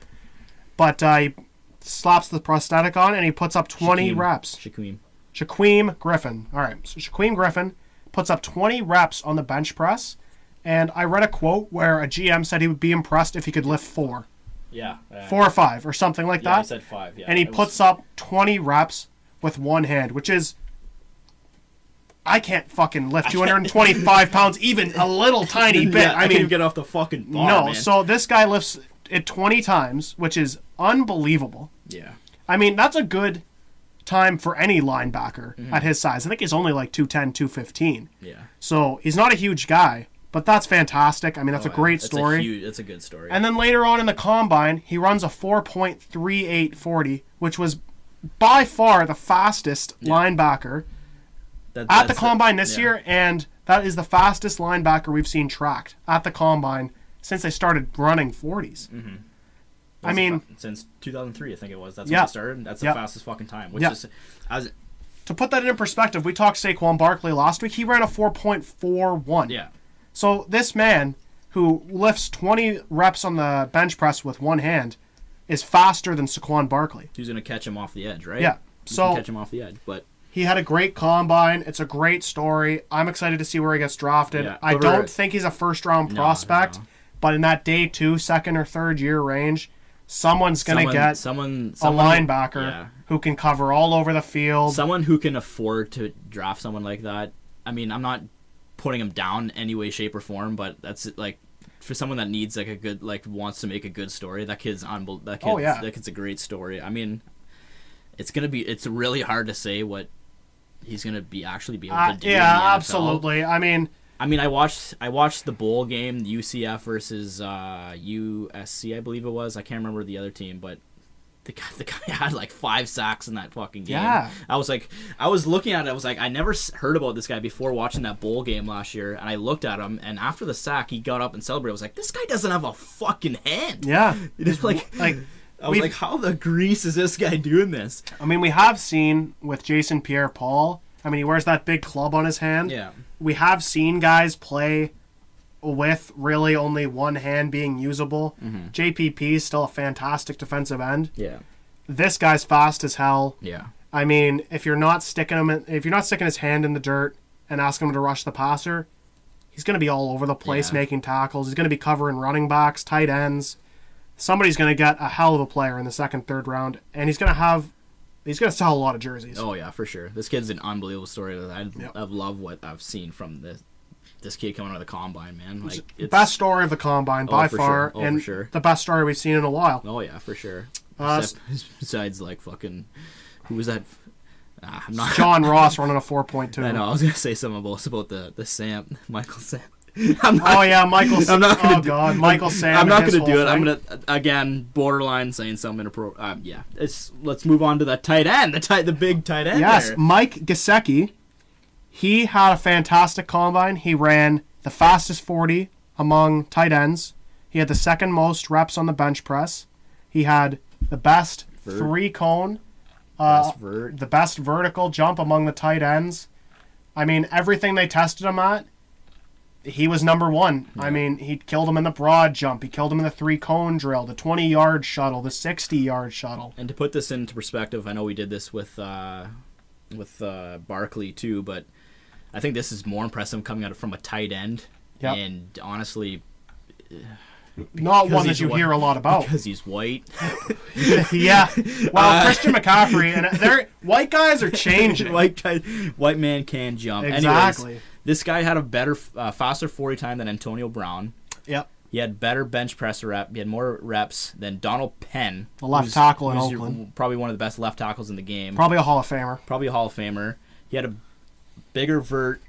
B: But he slaps the prosthetic on and he puts up 20 reps. Shaquem Griffin. All right, so Shaquem Griffin puts up 20 reps on the bench press. And I read a quote where a GM said he would be impressed if he could lift 4.
A: Yeah.
B: 4 or 5 or something like that.
A: I said 5, yeah.
B: And he puts up 20 reps with one hand, which is I can't fucking lift 225 pounds even a little tiny bit.
A: I mean, get off the fucking bar,
B: no.
A: man.
B: So this guy lifts it 20 times, which is unbelievable.
A: Yeah.
B: I mean, that's a good time for any linebacker at his size. I think he's only like 210, 215.
A: Yeah. So
B: he's not a huge guy, but that's fantastic. I mean, that's a great story.
A: It's a good story.
B: And then later on in the combine, he runs a 4.3840, which was by far the fastest linebacker at the combine this year, and that is the fastest linebacker we've seen tracked at the combine since they started running 40s.
A: Mm-hmm.
B: I mean,
A: since 2003, I think it was. That's when they started. That's the fastest fucking time. Which is,
B: to put that in perspective, we talked Saquon Barkley last week. He ran a 4.41.
A: Yeah.
B: So this man who lifts 20 reps on the bench press with one hand is faster than Saquon Barkley.
A: Who's going to catch him off the edge, right?
B: Yeah. So
A: catch him off the edge, but
B: he had a great combine. It's a great story. I'm excited to see where he gets drafted.
A: Yeah,
B: I don't think he's a first-round prospect, but in that day 2, second or third year range, someone's going to get
A: someone
B: a linebacker who can cover all over the field.
A: Someone who can afford to draft someone like that. I mean, I'm not putting him down any way, shape, or form, but that's like for someone that needs like a good, like wants to make a good story. That kid's that kid's a great story. I mean, it's really hard to say what he's gonna be able to do.
B: Yeah,
A: in the NFL.
B: absolutely. I mean,
A: I watched the bowl game, the UCF versus USC, I believe it was. I can't remember the other team, but the guy had like 5 sacks in that fucking game.
B: Yeah.
A: I was looking at it. I was like, I never heard about this guy before watching that bowl game last year. And I looked at him, and after the sack, he got up and celebrated. I was like, this guy doesn't have a fucking hand.
B: Yeah.
A: It's like I was like, how the grease is this guy doing this?
B: I mean, we have seen with Jason Pierre-Paul. I mean, he wears that big club on his hand.
A: Yeah.
B: We have seen guys play with really only one hand being usable.
A: Mm-hmm.
B: JPP is still a fantastic defensive end.
A: Yeah.
B: This guy's fast as hell.
A: Yeah.
B: I mean, if you're not sticking his hand in the dirt and asking him to rush the passer, he's going to be all over the place making tackles. He's going to be covering running backs, tight ends. Somebody's going to get a hell of a player in the second, third round, and he's going to sell a lot of jerseys.
A: Oh yeah, for sure. This kid's an unbelievable story. I love what I've seen from this kid coming out of the combine, man. Like, it's
B: best story of the combine by far,
A: sure.
B: and
A: for sure.
B: The best story we've seen in a while.
A: Oh yeah, for sure. Besides, like fucking, who was that? I'm not.
B: John Ross running a 4.2.
A: I know. I was gonna say something about the Sam, Michael Sam.
B: Michael Sam.
A: I'm not gonna
B: God, Michael Sam.
A: I'm not gonna do it. I'm gonna again borderline saying something inappropriate. Yeah. Let's move on to that tight end. The big tight end.
B: Yes,
A: there.
B: Mike Gesicki. He had a fantastic combine. He ran the fastest 40 among tight ends. He had the second most reps on the bench press. He had the best three-cone, the best vertical jump among the tight ends. I mean, everything they tested him at, he was number one. Yeah. I mean, he killed him in the broad jump. He killed him in the three-cone drill, the 20-yard shuttle, the 60-yard shuttle.
A: And to put this into perspective, I know we did this with Barkley too, but I think this is more impressive coming out from a tight end.
B: Yep.
A: And honestly,
B: not one that you hear a lot about.
A: Because he's white.
B: Yeah. Well, Christian McCaffrey, and white guys are changing.
A: White man can jump.
B: Exactly.
A: Anyways, this guy had a better, faster 40 time than Antonio Brown.
B: Yep.
A: He had better bench press rep. He had more reps than Donald Penn,
B: the left tackle in Oakland.
A: Probably one of the best left tackles in the game.
B: Probably a Hall of Famer. He had a bigger vert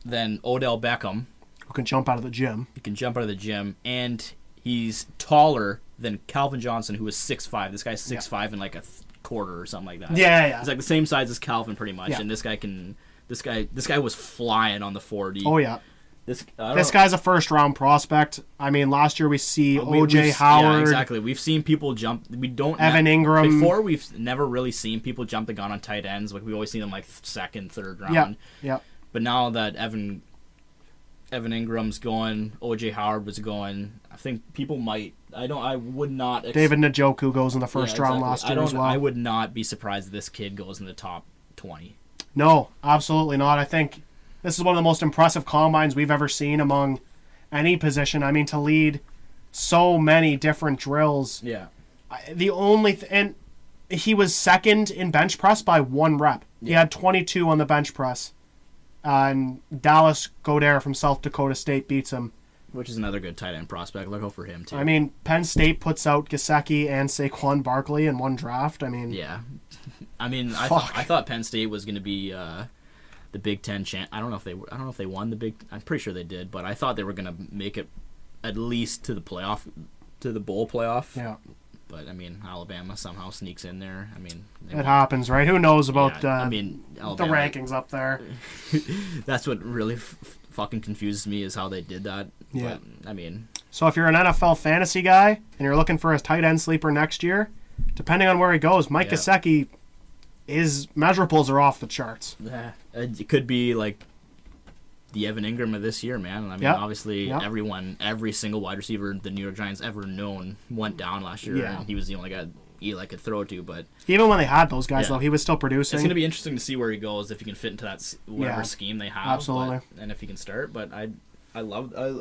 B: than Odell Beckham. Who can jump out of the gym.
A: And he's taller than Calvin Johnson, who was 6'5". This guy's 6'5" and like a quarter or something like that.
B: Yeah.
A: He's like the same size as Calvin pretty much,
B: yeah.
A: And this guy was flying on the 40.
B: Oh yeah. This guy's a first-round prospect. I mean, last year we see O.J. Howard.
A: Yeah, exactly. We've seen people jump.
B: Evan Ingram.
A: Before, we've never really seen people jump the gun on tight ends. Like, we always see them like second, third round.
B: Yeah.
A: But now that Evan Ingram's going, O.J. Howard was going, I think people might. I would not.
B: David Njoku goes in the first round last year as well.
A: I would not be surprised if this kid goes in the top 20.
B: No, absolutely not. I think this is one of the most impressive combines we've ever seen among any position. I mean, to lead so many different drills.
A: Yeah.
B: And he was second in bench press by 1 rep. Yeah. He had 22 on the bench press. And Dallas Goddard from South Dakota State beats him.
A: Which is another good tight end prospect. Look out for him, too.
B: I mean, Penn State puts out Gesicki and Saquon Barkley in one draft. I mean...
A: Yeah. I mean, I thought Penn State was going to be the Big Ten champ. I don't know if they won the Big... I'm pretty sure they did, but I thought they were going to make it at least to the bowl playoff.
B: Yeah.
A: But, I mean, Alabama somehow sneaks in there. I mean...
B: It happens, right? Who knows about
A: Alabama,
B: the rankings up there?
A: That's what really fucking confuses me is how they did that.
B: Yeah.
A: But, I mean...
B: So if you're an NFL fantasy guy and you're looking for a tight end sleeper next year, depending on where he goes, Mike Gesicki, his measurables are off the charts.
A: It could be like the Evan Ingram of this year, man. I mean, obviously every single wide receiver the New York Giants ever known went down last year, and he was the only guy Eli could throw to. But
B: even when they had those guys, though, he was still producing.
A: It's going to be interesting to see where he goes, if he can fit into that whatever scheme they have.
B: Absolutely.
A: And if he can start. But I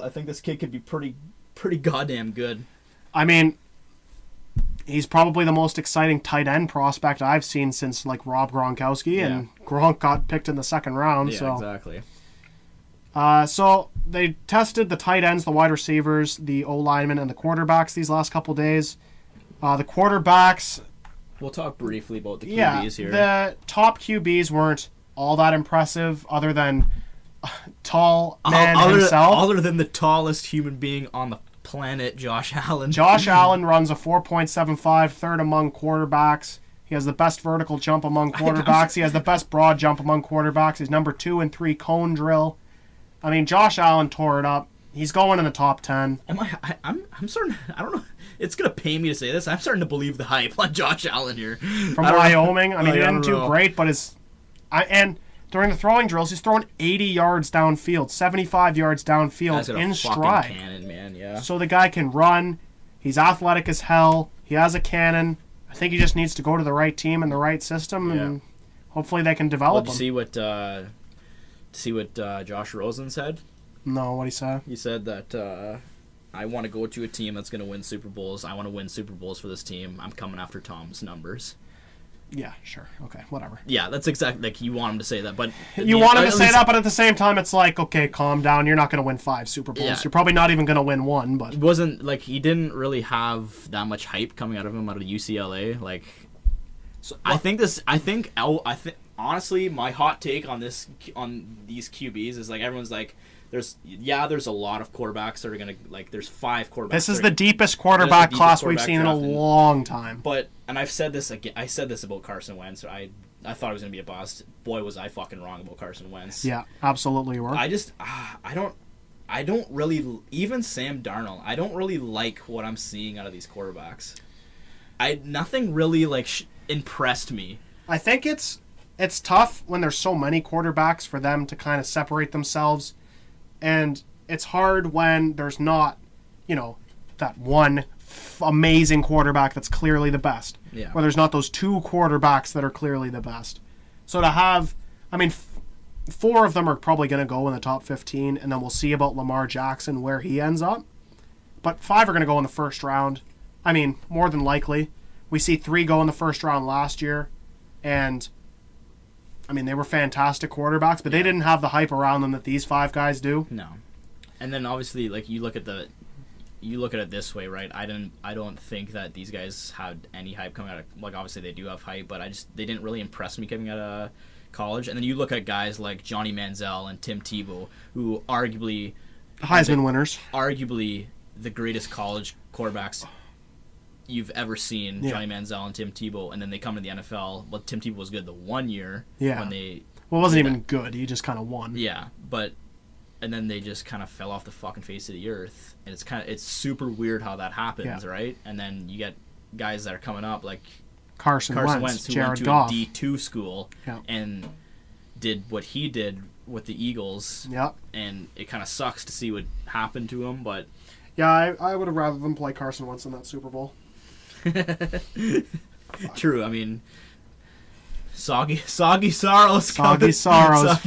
A: think this kid could be pretty goddamn good.
B: I mean, he's probably the most exciting tight end prospect I've seen since like Rob Gronkowski, and Gronk got picked in the second round.
A: Yeah, exactly.
B: So they tested the tight ends, the wide receivers, the O-linemen, and the quarterbacks these last couple days. The quarterbacks...
A: We'll talk briefly about the QBs here.
B: The top QBs weren't all that impressive, other than tall man himself.
A: Other than the tallest human being on the planet, Josh Allen.
B: Josh Allen runs a 4.75, third among quarterbacks. He has the best vertical jump among quarterbacks. He has the best broad jump among quarterbacks. He's number 2 in 3 cone drill. I mean, Josh Allen tore it up. He's going in the top 10.
A: I'm starting... I don't know. It's going to pay me to say this. I'm starting to believe the hype on Josh Allen here.
B: From Wyoming. I mean, he didn't do great, but and during the throwing drills, he's throwing 80 yards downfield, 75 yards downfield in stride.
A: Cannon, man, yeah.
B: So the guy can run. He's athletic as hell. He has a cannon. I think he just needs to go to the right team and the right system, and hopefully they can develop him.
A: Did you see what Josh Rosen said?
B: No, what he said?
A: He said that I want to go to a team that's going to win Super Bowls. I want to win Super Bowls for this team. I'm coming after Tom's numbers.
B: Yeah, sure. Okay, whatever.
A: Yeah, that's exactly, like, you want him to say that, but...
B: You want him to say that, but at the same time, it's like, okay, calm down. You're not going to win 5 Super Bowls. Yeah. You're probably not even going to win 1, but...
A: It wasn't, like, he didn't really have that much hype coming out of him out of UCLA. Like, so honestly, my hot take on these QBs is, like, everyone's like, there's a lot of quarterbacks that are going to, like, there's 5 quarterbacks.
B: This is the deepest quarterback class we've seen in a long time.
A: But, and I've said this again, I said this about Carson Wentz. I thought it was going to be a bust. Boy, was I fucking wrong about Carson Wentz.
B: Yeah, absolutely you were.
A: I don't really, even Sam Darnold, I don't really like what I'm seeing out of these quarterbacks. Nothing really, like, impressed me.
B: I think it's tough when there's so many quarterbacks for them to kind of separate themselves. And it's hard when there's not, that one amazing quarterback that's clearly the best.
A: Yeah.
B: Where there's not those 2 quarterbacks that are clearly the best. So to have, 4 of them are probably going to go in the top 15, and then we'll see about Lamar Jackson where he ends up. But 5 are going to go in the first round. More than likely. We see 3 go in the first round last year, and... they were fantastic quarterbacks, but they didn't have the hype around them that these 5 guys do. No.
A: And then obviously, like, you look at it this way, right? I don't think that these guys had any hype coming out of, like, obviously they do have hype, but they didn't really impress me coming out of college. And then you look at guys like Johnny Manziel and Tim Tebow, who arguably
B: Heisman winners,
A: arguably the greatest college quarterbacks you've ever seen. Johnny Manziel and Tim Tebow, and then they come to the NFL. Well, Tim Tebow was good the 1 year when they...
B: Well, it wasn't even good. He just kind of won.
A: Yeah, but... And then they just kind of fell off the fucking face of the earth. And it's super weird how that happens, right? And then you get guys that are coming up, like
B: Carson Wentz,
A: who
B: Jared
A: went to
B: Goff.
A: a D2 school and did what he did with the Eagles.
B: Yep.
A: And it kind of sucks to see what happened to him, but...
B: Yeah, I would have rather them play Carson Wentz in that Super Bowl.
A: True. Soggy sorrows.
B: Soggy sorrows.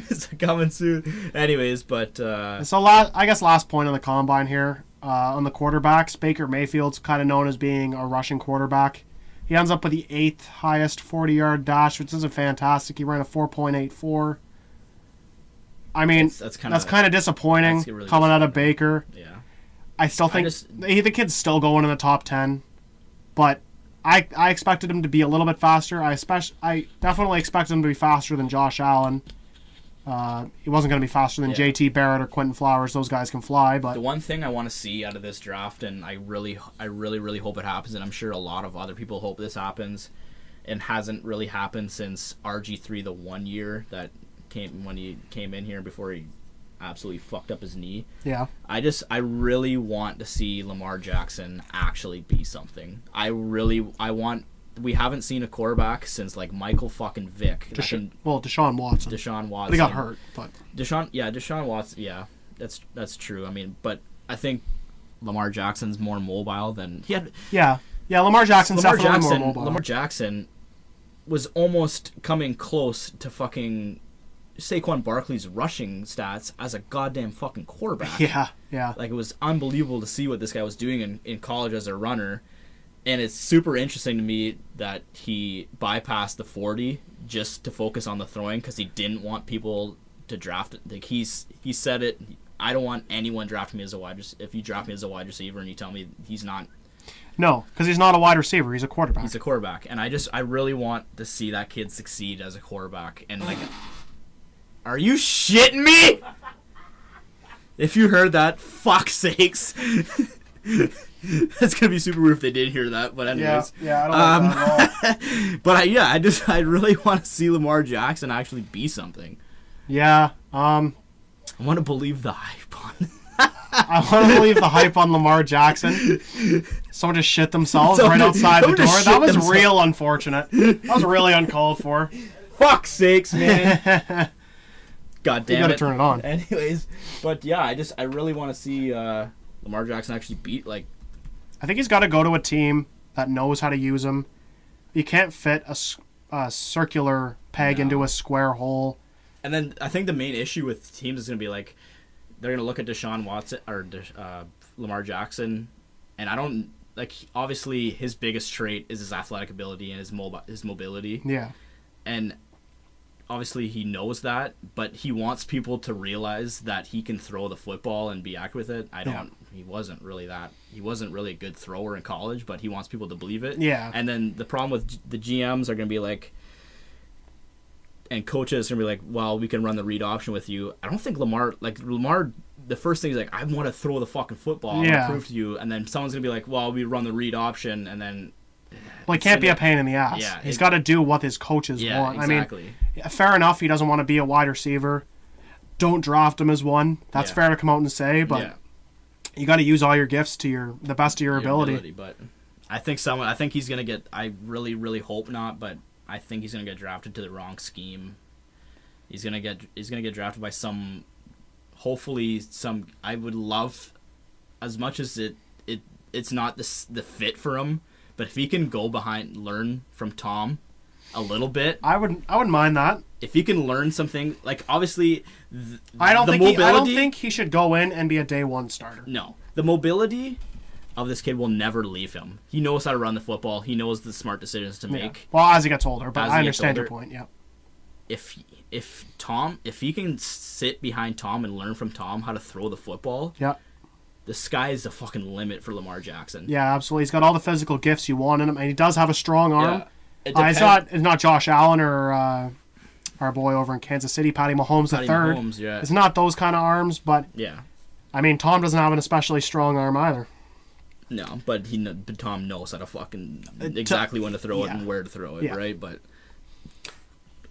A: It's coming soon. Anyways, but
B: so last point on the combine here on the quarterbacks. Baker Mayfield's kind of known as being a rushing quarterback. He ends up with the 8th highest 40-yard dash, which isn't fantastic. He ran a 4.84. I mean,
A: that's kind
B: of disappointing
A: really
B: coming out of Baker.
A: Yeah.
B: I still think the kid's still going in the top 10, but I expected him to be a little bit faster. I definitely expected him to be faster than Josh Allen. He wasn't going to be faster than J.T. Barrett or Quentin Flowers. Those guys can fly. But
A: the one thing I want to see out of this draft, and I really hope it happens, and I'm sure a lot of other people hope this happens, and hasn't really happened since RG3 the 1 year that when he came in here before he absolutely fucked up his knee.
B: Yeah.
A: I really want to see Lamar Jackson actually be something. We haven't seen a quarterback since like Michael fucking Vick.
B: Deshaun Watson.
A: Deshaun Watson.
B: But he got hurt, but
A: Deshaun Watson. Yeah, that's true. I mean, but I think Lamar Jackson's more mobile than he had.
B: Yeah. Lamar Jackson's definitely more mobile.
A: Lamar Jackson was almost coming close to fucking Saquon Barkley's rushing stats as a goddamn fucking quarterback.
B: Yeah.
A: Like, it was unbelievable to see what this guy was doing in college as a runner. And it's super interesting to me that he bypassed the 40 just to focus on the throwing because he didn't want people to draft it. Like, he said it. I don't want anyone drafting me as a wide receiver. If you draft me as a wide receiver and you tell me he's not.
B: No, because he's not a wide receiver. He's a quarterback.
A: He's a quarterback. And I really want to see that kid succeed as a quarterback. And, like, are you shitting me? If you heard that, fuck's sakes. That's gonna be super weird if they did hear that, but anyways.
B: Yeah, I don't like that at all.
A: But I really want to see Lamar Jackson actually be something.
B: Yeah.
A: I want to believe the hype on.
B: I want to believe the hype on Lamar Jackson. Someone just shit themselves right outside the door. That was real unfortunate. That was really uncalled for.
A: Fuck's sakes, man. God damn it.
B: You gotta turn it on.
A: Anyways, but yeah, I really want to see Lamar Jackson actually beat, like.
B: I think he's got to go to a team that knows how to use him. You can't fit a circular peg into a square hole.
A: And then I think the main issue with teams is going to be like, they're going to look at Deshaun Watson or Lamar Jackson, and I don't like. Obviously, his biggest trait is his athletic ability and his mobility.
B: Yeah.
A: And obviously he knows that, but he wants people to realize that he can throw the football and be accurate with it. He wasn't really a good thrower in college, but he wants people to believe it.
B: Yeah.
A: And then the problem with the GMs are going to be like, and coaches are going to be like, well, we can run the read option with you. I don't think Lamar, the first thing is like, I want to throw the fucking football. I want to prove to you. And then someone's going to be like, well, we run the read option, and then.
B: Well, he can't be a pain in the ass.
A: Yeah,
B: he's got to do what his coaches want.
A: Exactly.
B: I mean, fair enough, he doesn't want to be a wide receiver. Don't draft him as one. That's fair to come out and say, but you got to use all your gifts to the best of your ability.
A: But I think he's going to get, I really, really hope not, but I think he's going to get drafted to the wrong scheme. He's going to get drafted by I would love, as much as it's not the fit for him, but if he can learn from Tom a little bit,
B: I wouldn't mind that.
A: If he can learn something, like, obviously,
B: I don't think he should go in and be a day one starter.
A: No, the mobility of this kid will never leave him. He knows how to run the football. He knows the smart decisions to make.
B: Well, as he gets older, but I understand your point. Yeah.
A: If he can sit behind Tom and learn from Tom how to throw the football, the sky is the fucking limit for Lamar Jackson.
B: Yeah, absolutely. He's got all the physical gifts you want in him, and he does have a strong arm. Yeah, it's not Josh Allen or our boy over in Kansas City, Patty Mahomes III. It's not those kind of arms, but I mean, Tom doesn't have an especially strong arm either.
A: No, but Tom knows how to fucking exactly when to throw it and where to throw it, right? But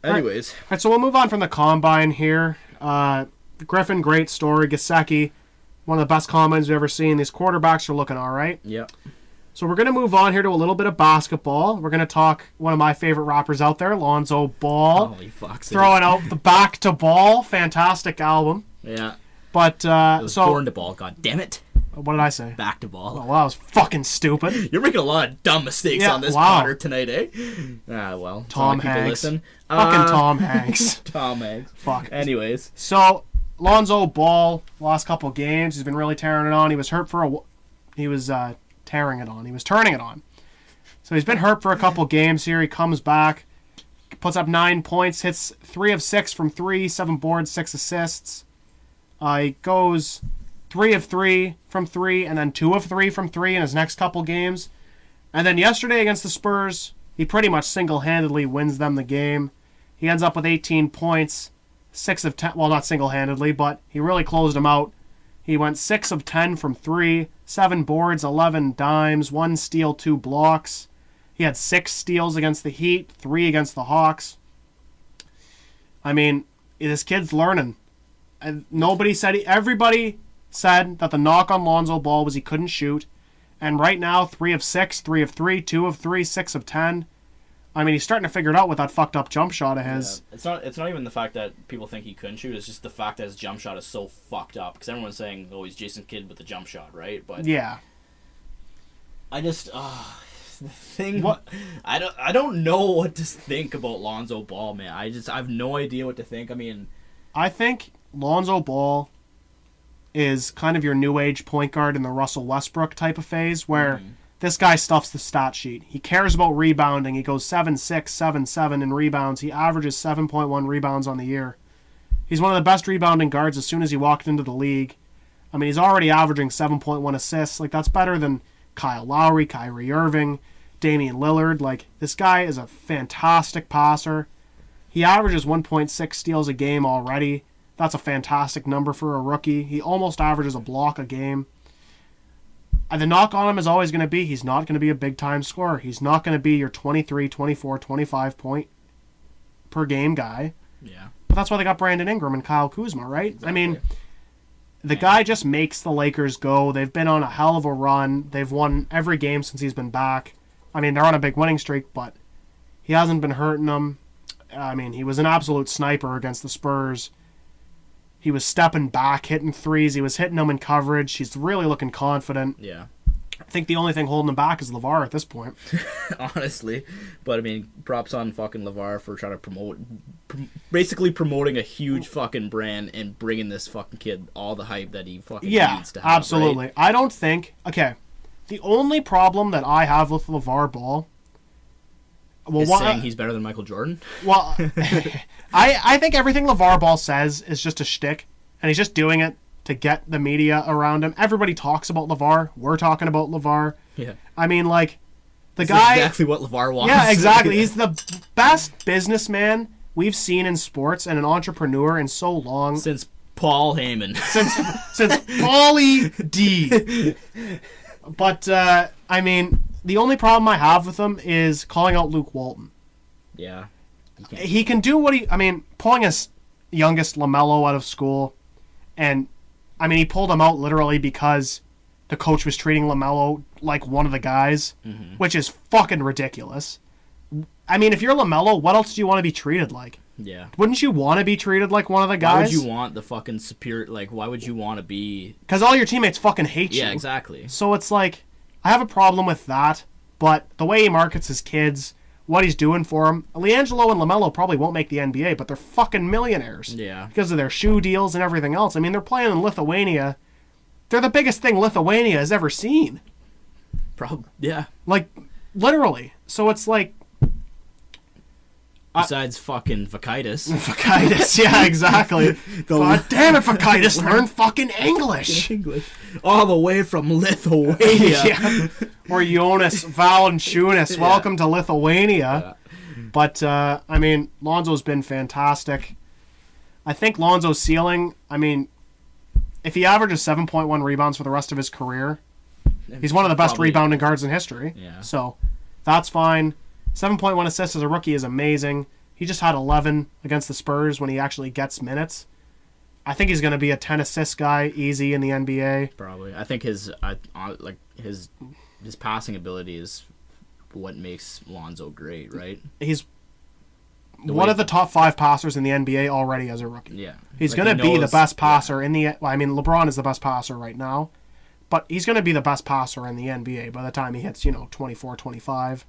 A: anyways,
B: all right, so we'll move on from the combine here. Griffin, great story. Gesicki, one of the best combines we've ever seen. These quarterbacks are looking all right.
A: Yep.
B: So we're going to move on here to a little bit of basketball. We're going to talk one of my favorite rappers out there, Lonzo Ball.
A: Holy fuck.
B: Throwing out the Back to Ball. Fantastic album.
A: Yeah.
B: But,
A: it was Born to Ball, god damn it.
B: What did I say?
A: Back to Ball.
B: Oh, wow, that was fucking stupid.
A: You're making a lot of dumb mistakes on this Potter tonight, eh? Ah, well.
B: Tom Hanks. Fucking Tom Hanks.
A: Tom Hanks.
B: Fuck.
A: Anyways.
B: So, Lonzo Ball, last couple games, he's been really tearing it on. He was hurt for He was tearing it on. He was turning it on. So he's been hurt for a couple games here. He comes back. puts up 9 points, hits 3 of 6 from 3, 7 boards, 6 assists. He goes 3 of 3 from 3, and then 2 of 3 from 3 in his next couple games. And then yesterday against the Spurs, he pretty much single-handedly wins them the game. He ends up with 18 points, 6 of 10, well, not single-handedly, but he really closed them out. He went 6 of 10 from 3, 7 boards, 11 dimes, 1 steal, 2 blocks. He had 6 steals against the Heat, 3 against the Hawks. I mean, this kid's learning. And everybody said that the knock on Lonzo Ball was he couldn't shoot. And right now, 3 of 6, 3 of 3, 2 of 3, 6 of 10. I mean, he's starting to figure it out with that fucked up jump shot of his.
A: Yeah. It's not even the fact that people think he couldn't shoot. It's just the fact that his jump shot is so fucked up. Because everyone's saying, oh, he's Jason Kidd with the jump shot, right? But
B: yeah.
A: I just... the thing... What? I don't know what to think about Lonzo Ball, man. I have no idea what to think. I mean...
B: I think Lonzo Ball is kind of your new age point guard in the Russell Westbrook type of phase where this guy stuffs the stat sheet. He cares about rebounding. He goes 7-6, 7-7 in rebounds. He averages 7.1 rebounds on the year. He's one of the best rebounding guards as soon as he walked into the league. I mean, he's already averaging 7.1 assists. Like, that's better than Kyle Lowry, Kyrie Irving, Damian Lillard. Like, this guy is a fantastic passer. He averages 1.6 steals a game already. That's a fantastic number for a rookie. He almost averages a block a game. And the knock on him is always going to be he's not going to be a big-time scorer. He's not going to be your 23, 24, 25 point per game guy.
A: Yeah.
B: But that's why they got Brandon Ingram and Kyle Kuzma, right? Exactly. I mean, the guy just makes the Lakers go. They've been on a hell of a run. They've won every game since he's been back. I mean, they're on a big winning streak, but he hasn't been hurting them. I mean, he was an absolute sniper against the Spurs. He was stepping back, hitting threes. He was hitting them in coverage. He's really looking confident.
A: Yeah.
B: I think the only thing holding him back is LeVar at this point.
A: Honestly. But, I mean, props on fucking LeVar for trying to basically promoting a huge fucking brand and bringing this fucking kid all the hype that he fucking needs to have.
B: Yeah, absolutely.
A: Right?
B: I don't think... Okay, the only problem that I have with LeVar Ball...
A: Well, saying he's better than Michael Jordan?
B: Well, I think everything LeVar Ball says is just a shtick, and he's just doing it to get the media around him. Everybody talks about LeVar. We're talking about LeVar.
A: Yeah.
B: I mean, like,
A: That's exactly what LeVar wants.
B: Yeah, exactly. He's the best businessman we've seen in sports and an entrepreneur in so long.
A: Since Paul Heyman.
B: Since Paulie D. But, I mean... The only problem I have with him is calling out Luke Walton.
A: Yeah.
B: He can do what pulling his youngest LaMelo out of school, and, I mean, he pulled him out literally because the coach was treating LaMelo like one of the guys, which is fucking ridiculous. I mean, if you're LaMelo, what else do you want to be treated like?
A: Yeah.
B: Wouldn't you want to be treated like one of the guys?
A: Why would you want the fucking superior, why would you want to be...
B: Because all your teammates fucking hate you.
A: Yeah, exactly.
B: So it's like... I have a problem with that, but the way he markets his kids, what he's doing for them, LiAngelo and LaMelo probably won't make the NBA, but they're fucking millionaires.
A: Yeah.
B: Because of their shoe deals and everything else. I mean, they're playing in Lithuania. They're the biggest thing Lithuania has ever seen.
A: Yeah.
B: Like, literally. So it's like...
A: Besides fucking Vakaitis.
B: Vakaitis, yeah, exactly. God damn it, Vakaitis, learn fucking English.
A: All the way from Lithuania.
B: Yeah. Or Jonas Valanciunas, welcome to Lithuania. Yeah. But, I mean, Lonzo's been fantastic. I think Lonzo's ceiling, I mean, if he averages 7.1 rebounds for the rest of his career, he's one of the best rebounding guards in history.
A: Yeah.
B: So, that's fine. 7.1 assists as a rookie is amazing. He just had 11 against the Spurs when he actually gets minutes. I think he's going to be a 10 assist guy easy in the NBA.
A: Probably. I think his passing ability is what makes Lonzo great, right?
B: He's one of the top 5 passers in the NBA already as a rookie.
A: Yeah.
B: He's going to be the best passer in the... Well, I mean, LeBron is the best passer right now, but he's going to be the best passer in the NBA by the time he hits, 24, 25.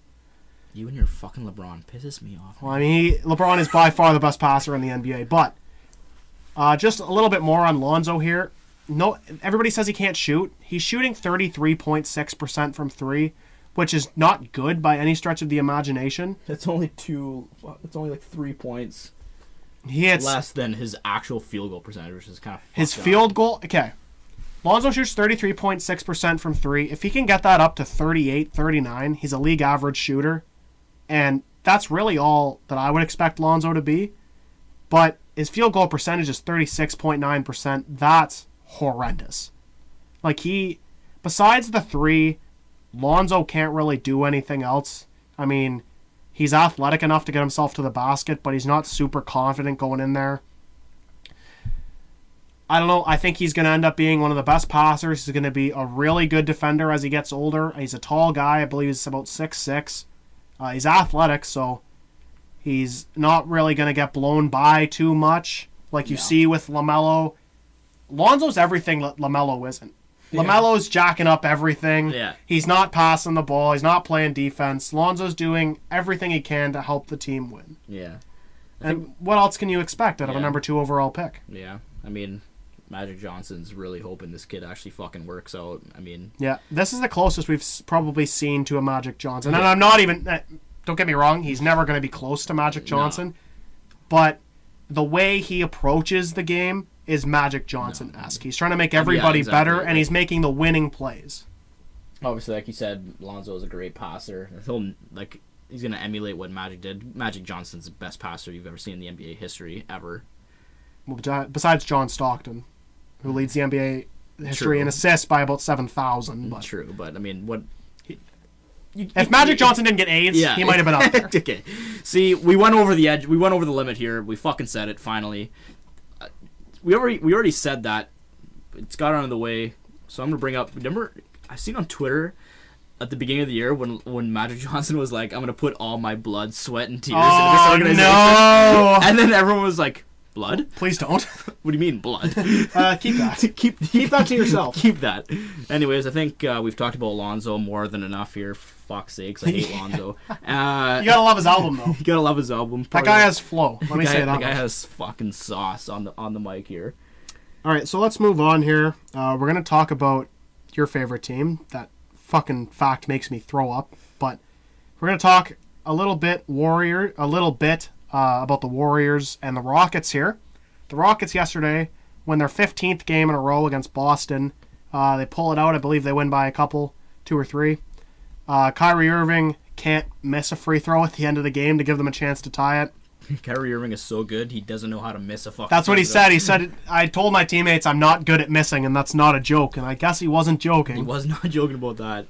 A: You and your fucking LeBron pisses me off.
B: Well, I mean, LeBron is by far the best passer in the NBA, but just a little bit more on Lonzo here. No, everybody says he can't shoot. He's shooting 33.6% from 3, which is not good by any stretch of the imagination.
A: It's only 3 points
B: He hits
A: less than his actual field goal percentage, which is kind of
B: his field goal. Okay. Lonzo shoots 33.6% from 3. If he can get that up to 38, 39, he's a league average shooter. And that's really all that I would expect Lonzo to be. But his field goal percentage is 36.9%. That's horrendous. Like, besides the 3, Lonzo can't really do anything else. I mean, he's athletic enough to get himself to the basket, but he's not super confident going in there. I don't know. I think he's going to end up being one of the best passers. He's going to be a really good defender as he gets older. He's a tall guy. I believe he's about 6'6". He's athletic, so he's not really going to get blown by too much like you see with LaMelo. Lonzo's everything LaMelo isn't. LaMelo's jacking up everything.
A: Yeah.
B: He's not passing the ball. He's not playing defense. Lonzo's doing everything he can to help the team win.
A: Yeah.
B: And what else can you expect out of a number 2 overall pick?
A: Yeah. I mean, Magic Johnson's really hoping this kid actually fucking works out. I mean...
B: Yeah, this is the closest we've probably seen to a Magic Johnson. And I'm not even... Don't get me wrong, he's never going to be close to Magic Johnson. No. But the way he approaches the game is Magic Johnson-esque. He's trying to make everybody better, and he's making the winning plays.
A: Obviously, like you said, Lonzo is a great passer. He's going to emulate what Magic did. Magic Johnson's the best passer you've ever seen in the NBA history, ever.
B: Well, besides John Stockton, who leads the NBA history in assists by about 7,000. But
A: true, but I mean, what...
B: If Magic Johnson didn't get AIDS, he might have been up there.
A: Okay. See, we went over the edge. We went over the limit here. We fucking said it, finally. We already said that. It's got out of the way. So I'm going to bring up... Remember, I've seen on Twitter at the beginning of the year when Magic Johnson was like, I'm going to put all my blood, sweat, and tears into this organization.
B: No!
A: And then everyone was like, blood?
B: Please don't.
A: What do you mean, blood?
B: Keep that. Keep that to yourself.
A: Keep that. Anyways, I think we've talked about Lonzo more than enough here. Fuck's sakes, I hate Lonzo.
B: You gotta love his album, though.
A: You gotta love his album.
B: That guy has flow. Let me say that.
A: That guy has fucking sauce on the mic here.
B: All right, so let's move on here. We're gonna talk about your favorite team. That fucking fact makes me throw up. But we're gonna talk a little bit about the Warriors and the Rockets here. The Rockets yesterday win their 15th game in a row against Boston. They pull it out. I believe they win by a couple, 2 or 3. Kyrie Irving can't miss a free throw at the end of the game to give them a chance to tie it.
A: Kyrie Irving is so good, he doesn't know how to miss a fucking
B: That's what he said. He said, I told my teammates I'm not good at missing, and that's not a joke. And I guess he wasn't joking.
A: He was not joking about that.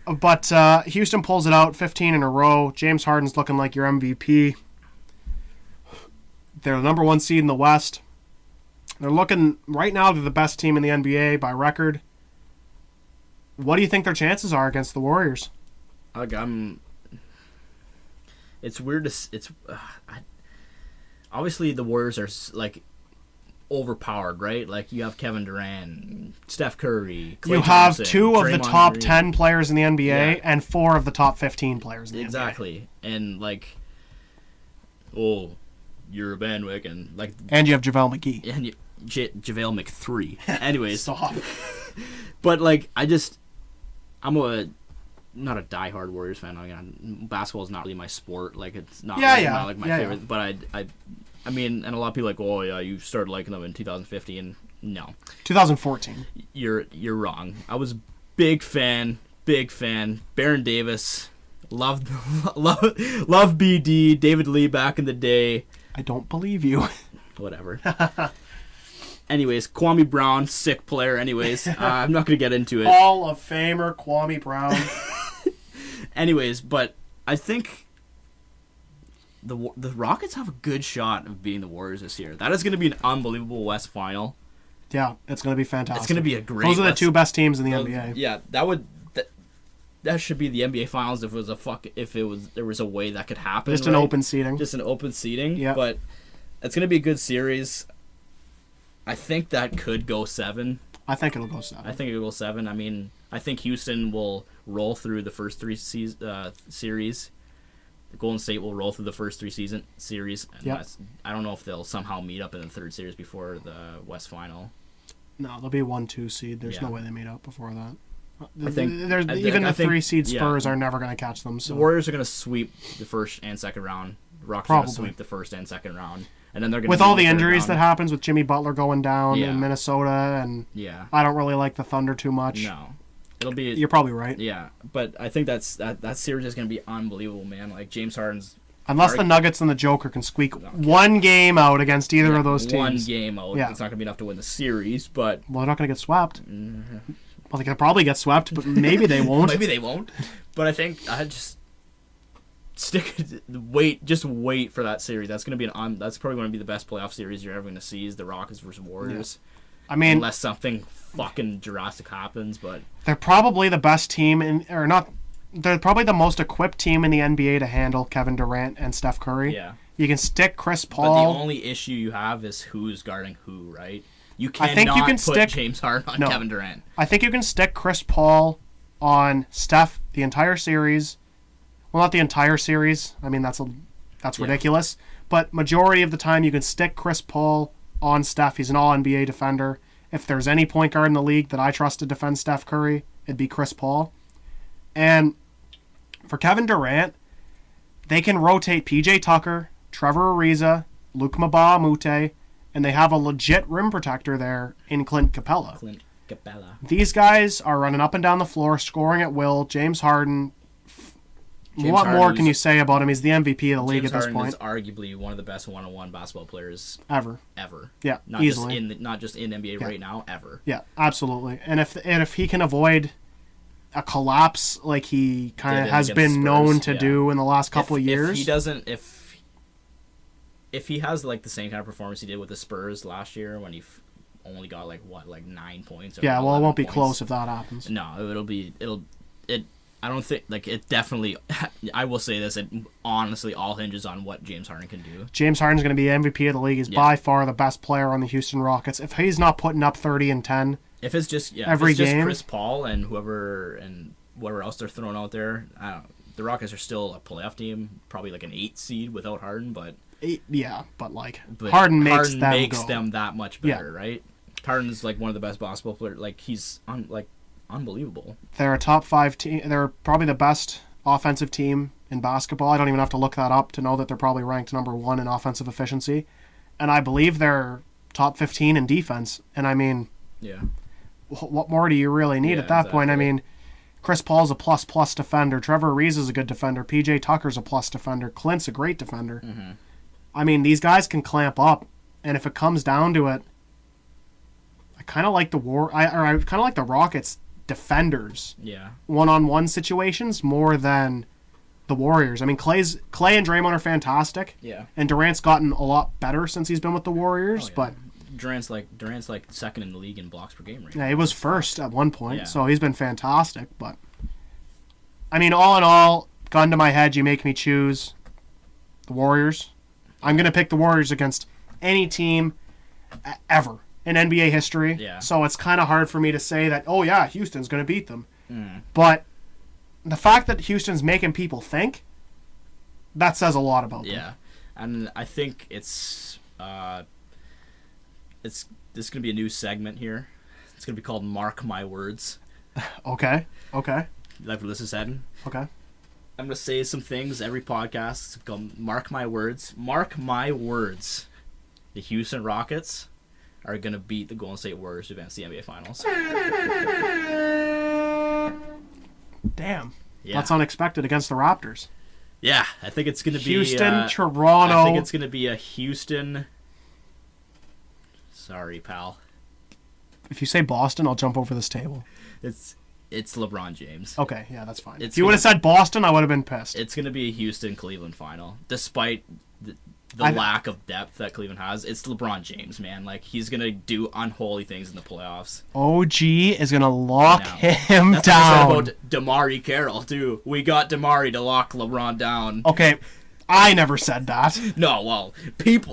B: But Houston pulls it out, 15 in a row. James Harden's looking like your MVP. They're the number 1 seed in the West. They're looking, right now, they're the best team in the NBA by record. What do you think their chances are against the Warriors?
A: It's weird obviously the Warriors are like overpowered, right? Like you have Kevin Durant, Steph Curry, Klay
B: you have
A: Thompson,
B: 2 of the
A: Draymond
B: top
A: Green.
B: 10 players in the NBA and 4 of the top 15 players in the NBA.
A: Exactly. And like, you're a bandwagon. Like,
B: and you have JaVale McGee.
A: And JaVale McThree. Anyways.
B: Stop.
A: But like, I'm not a diehard Warriors fan. I mean, basketball is not really my sport. Like, it's not my favorite. Yeah. But I mean, and a lot of people are like, you started liking them in 2015. No,
B: 2014.
A: You're wrong. I was big fan. Baron Davis, loved BD, David Lee back in the day.
B: I don't believe you.
A: Whatever. Anyways, Kwame Brown, sick player. Anyways, I'm not going to get into it.
B: Hall of Famer Kwame Brown.
A: Anyways, but I think the Rockets have a good shot of beating the Warriors this year. That is going to be an unbelievable West final.
B: Yeah, it's going to be fantastic.
A: It's going to be a great.
B: Those are the 2 best teams in the NBA.
A: Yeah, that should be the NBA Finals if there was a way that could happen.
B: Just an open seeding.
A: Just an open seeding.
B: Yeah.
A: But it's going to be a good series. I think that could go 7.
B: I think it'll go 7.
A: I think it'll go 7. I mean, I think Houston will roll through the first 3 series. Golden State will roll through the first 3 series. And I don't know if they'll somehow meet up in the 3rd series before the West Final.
B: No, they'll be 1-2 seed. There's no way they meet up before that.
A: I think
B: even the 3-seed Spurs are never going to catch them. So.
A: The Warriors are going to sweep the first and second round. The Rockets are going to sweep the first and second round. And then they're going to
B: with all the injuries that happens with Jimmy Butler going down in Minnesota, and I don't really like the Thunder too much.
A: No. It'll be.
B: You're probably right.
A: Yeah, but I think that series is going to be unbelievable, man. Like James Harden's.
B: Unless the Nuggets and the Joker can squeak one game out against either of those teams.
A: One game out. Yeah. It's not going to be enough to win the series, but...
B: Well, they're not going to get swept. Mm-hmm. Well, they could probably get swept, but maybe they won't.
A: Maybe they won't. But I think I just just wait for that series. That's going to be that's probably going to be the best playoff series you're ever going to see is the Rockets versus Warriors. Yeah. I mean... Unless something fucking drastic happens, but...
B: They're probably the best team They're probably the most equipped team in the NBA to handle Kevin Durant and Steph Curry.
A: Yeah.
B: You can stick Chris Paul.
A: But the only issue you have is who's guarding who, right? You cannot put James Harden on Kevin Durant.
B: I think you can stick Chris Paul on Steph the entire series. Well, not the entire series. I mean, that's ridiculous. But majority of the time, you can stick Chris Paul on Steph. He's an all-NBA defender. If there's any point guard in the league that I trust to defend Steph Curry, it'd be Chris Paul. And for Kevin Durant, they can rotate PJ Tucker, Trevor Ariza, Luke Mbah a Moute, and they have a legit rim protector there in Clint Capella. These guys are running up and down the floor, scoring at will. James Harden, what more can you say about him? He's the MVP of the league at this point.
A: James Harden is arguably one of the best one-on-one basketball players
B: ever.
A: Yeah,
B: easily.
A: Not just in NBA right now, ever.
B: Yeah, absolutely. And if he can avoid a collapse like he kind of has been known to do in the last couple of years.
A: If he doesn't, if he has like the same kind of performance he did with the Spurs last year when he only got 9 points.
B: Or it won't be close if that happens.
A: No, I don't think it definitely. I will say this: it honestly all hinges on what James Harden can do.
B: James Harden's going to be MVP of the league. He's by far the best player on the Houston Rockets. If he's not putting up 30 and 10.
A: If it's just
B: every game,
A: Chris Paul and whoever else they're throwing out there, I don't know. The Rockets are still a playoff team, probably like an 8 seed without Harden, but
B: Harden makes
A: them that much better, right? Harden's like one of the best basketball players. Like he's unbelievable.
B: They're a top 5 team. They're probably the best offensive team in basketball. I don't even have to look that up to know that they're probably ranked number 1 in offensive efficiency, and I believe they're top 15 in defense. And I mean, what more do you really need at that point? I mean, Chris Paul's a plus defender. Trevor Ariza's a good defender. PJ Tucker's a plus defender. Clint's a great defender. Mm-hmm. I mean, these guys can clamp up, and if it comes down to it, I kind of like the Rockets defenders.
A: Yeah.
B: One-on-one situations more than the Warriors. I mean, Clay and Draymond are fantastic.
A: Yeah.
B: And Durant's gotten a lot better since he's been with the Warriors, but
A: Durant's like second in the league in blocks per game right now.
B: Yeah, he was first at one point, so he's been fantastic. But I mean, all in all, gun to my head, you make me choose the Warriors. I'm going to pick the Warriors against any team ever in NBA history.
A: Yeah.
B: So it's kind of hard for me to say that, Houston's going to beat them. But the fact that Houston's making people think, that says a lot about them.
A: Yeah. And I think it's this is going to be a new segment here. It's going to be called Mark My Words.
B: Okay.
A: You like where this is heading?
B: Okay.
A: I'm going to say some things every podcast. It's called Mark My Words. Mark my words. The Houston Rockets are going to beat the Golden State Warriors to advance the NBA Finals.
B: Damn. Yeah. That's unexpected against the Raptors.
A: Yeah, I think it's going to be
B: Houston, Toronto.
A: I think it's going to be a Houston. Sorry, pal.
B: If you say Boston, I'll jump over this table.
A: It's LeBron James.
B: Okay, yeah, that's fine. If you would have said Boston, I would have been pissed.
A: It's going to be a Houston-Cleveland final. Despite the lack of depth that Cleveland has, it's LeBron James, man. Like, he's going to do unholy things in the playoffs.
B: OG is going to lock him
A: That's
B: down.
A: What I said about Damari Carroll, too. We got Damari to lock LeBron down.
B: Okay, I never said that.
A: No, well,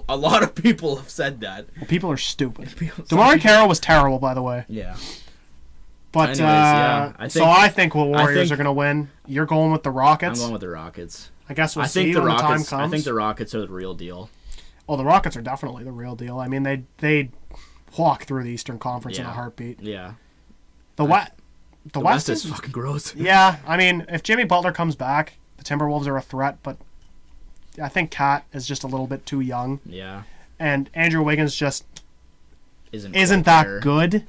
A: a lot of people have said that.
B: Well, people are stupid. Damari Carroll was terrible, by the way.
A: Yeah.
B: But, anyways, I think the Warriors are going to win. You're going with the Rockets?
A: I'm going with the Rockets.
B: I guess we'll see when the time comes.
A: I think the Rockets are the real deal.
B: Oh, the Rockets are definitely the real deal. I mean, they walk through the Eastern Conference in a heartbeat.
A: Yeah.
B: the
A: West is fucking gross.
B: Yeah, I mean, if Jimmy Butler comes back, the Timberwolves are a threat, but I think Cat is just a little bit too young.
A: Yeah.
B: And Andrew Wiggins just
A: isn't
B: that
A: there.
B: good.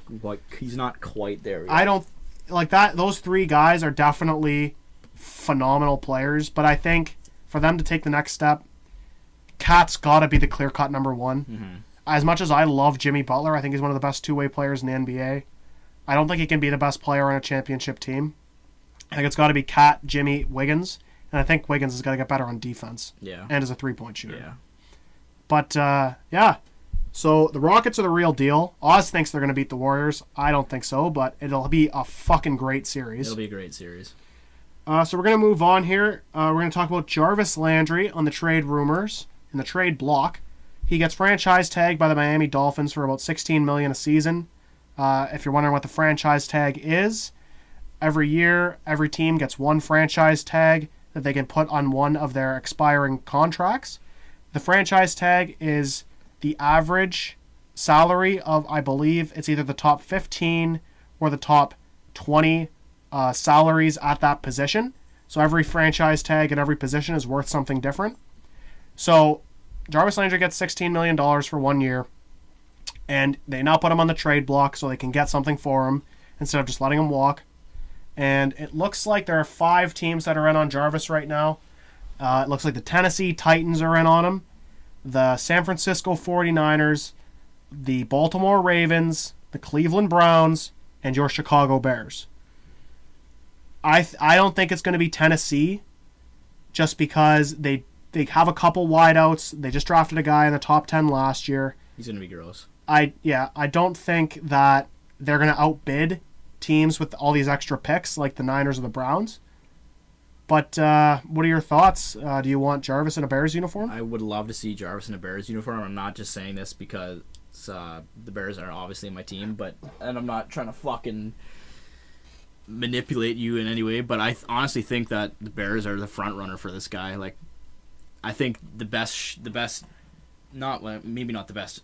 A: He's not quite there yet.
B: I don't like that. Those three guys are definitely phenomenal players, but I think for them to take the next step, Cat's got to be the clear-cut number one.
A: Mm-hmm.
B: As much as I love Jimmy Butler, I think he's one of the best two-way players in the NBA. I don't think he can be the best player on a championship team. I think it's got to be Cat, Jimmy, Wiggins, and I think Wiggins has got to get better on defense.
A: Yeah.
B: And as a three-point shooter.
A: Yeah.
B: But, yeah. So the Rockets are the real deal. Oz thinks they're going to beat the Warriors. I don't think so, but it'll be a fucking great series.
A: It'll be a great series.
B: So we're going to move on here. We're going to talk about Jarvis Landry on the trade rumors in the trade block. He gets franchise tagged by the Miami Dolphins for about $16 million a season. If you're wondering what the franchise tag is, every year, every team gets one franchise tag that they can put on one of their expiring contracts. The franchise tag is the average salary of, I believe, it's either the top 15 or the top 20 salaries at that position. So every franchise tag at every position is worth something different. So Jarvis Landry gets $16 million for 1 year, and they now put him on the trade block so they can get something for him instead of just letting him walk. And it looks like there are 5 teams that are in on Jarvis right now. It looks like the Tennessee Titans are in on him, the San Francisco 49ers, the Baltimore Ravens, the Cleveland Browns, and your Chicago Bears. I don't think it's going to be Tennessee just because they have a couple wideouts. They just drafted a guy in the top 10 last year.
A: He's going to be gross.
B: I don't think that they're going to outbid teams with all these extra picks like the Niners or the Browns. But what are your thoughts? Do you want Jarvis in a Bears uniform?
A: I would love to see Jarvis in a Bears uniform. I'm not just saying this because the Bears are obviously my team, and I'm not trying to fucking manipulate you in any way, but I honestly think that the Bears are the front runner for this guy. Like, I think the best, maybe not the best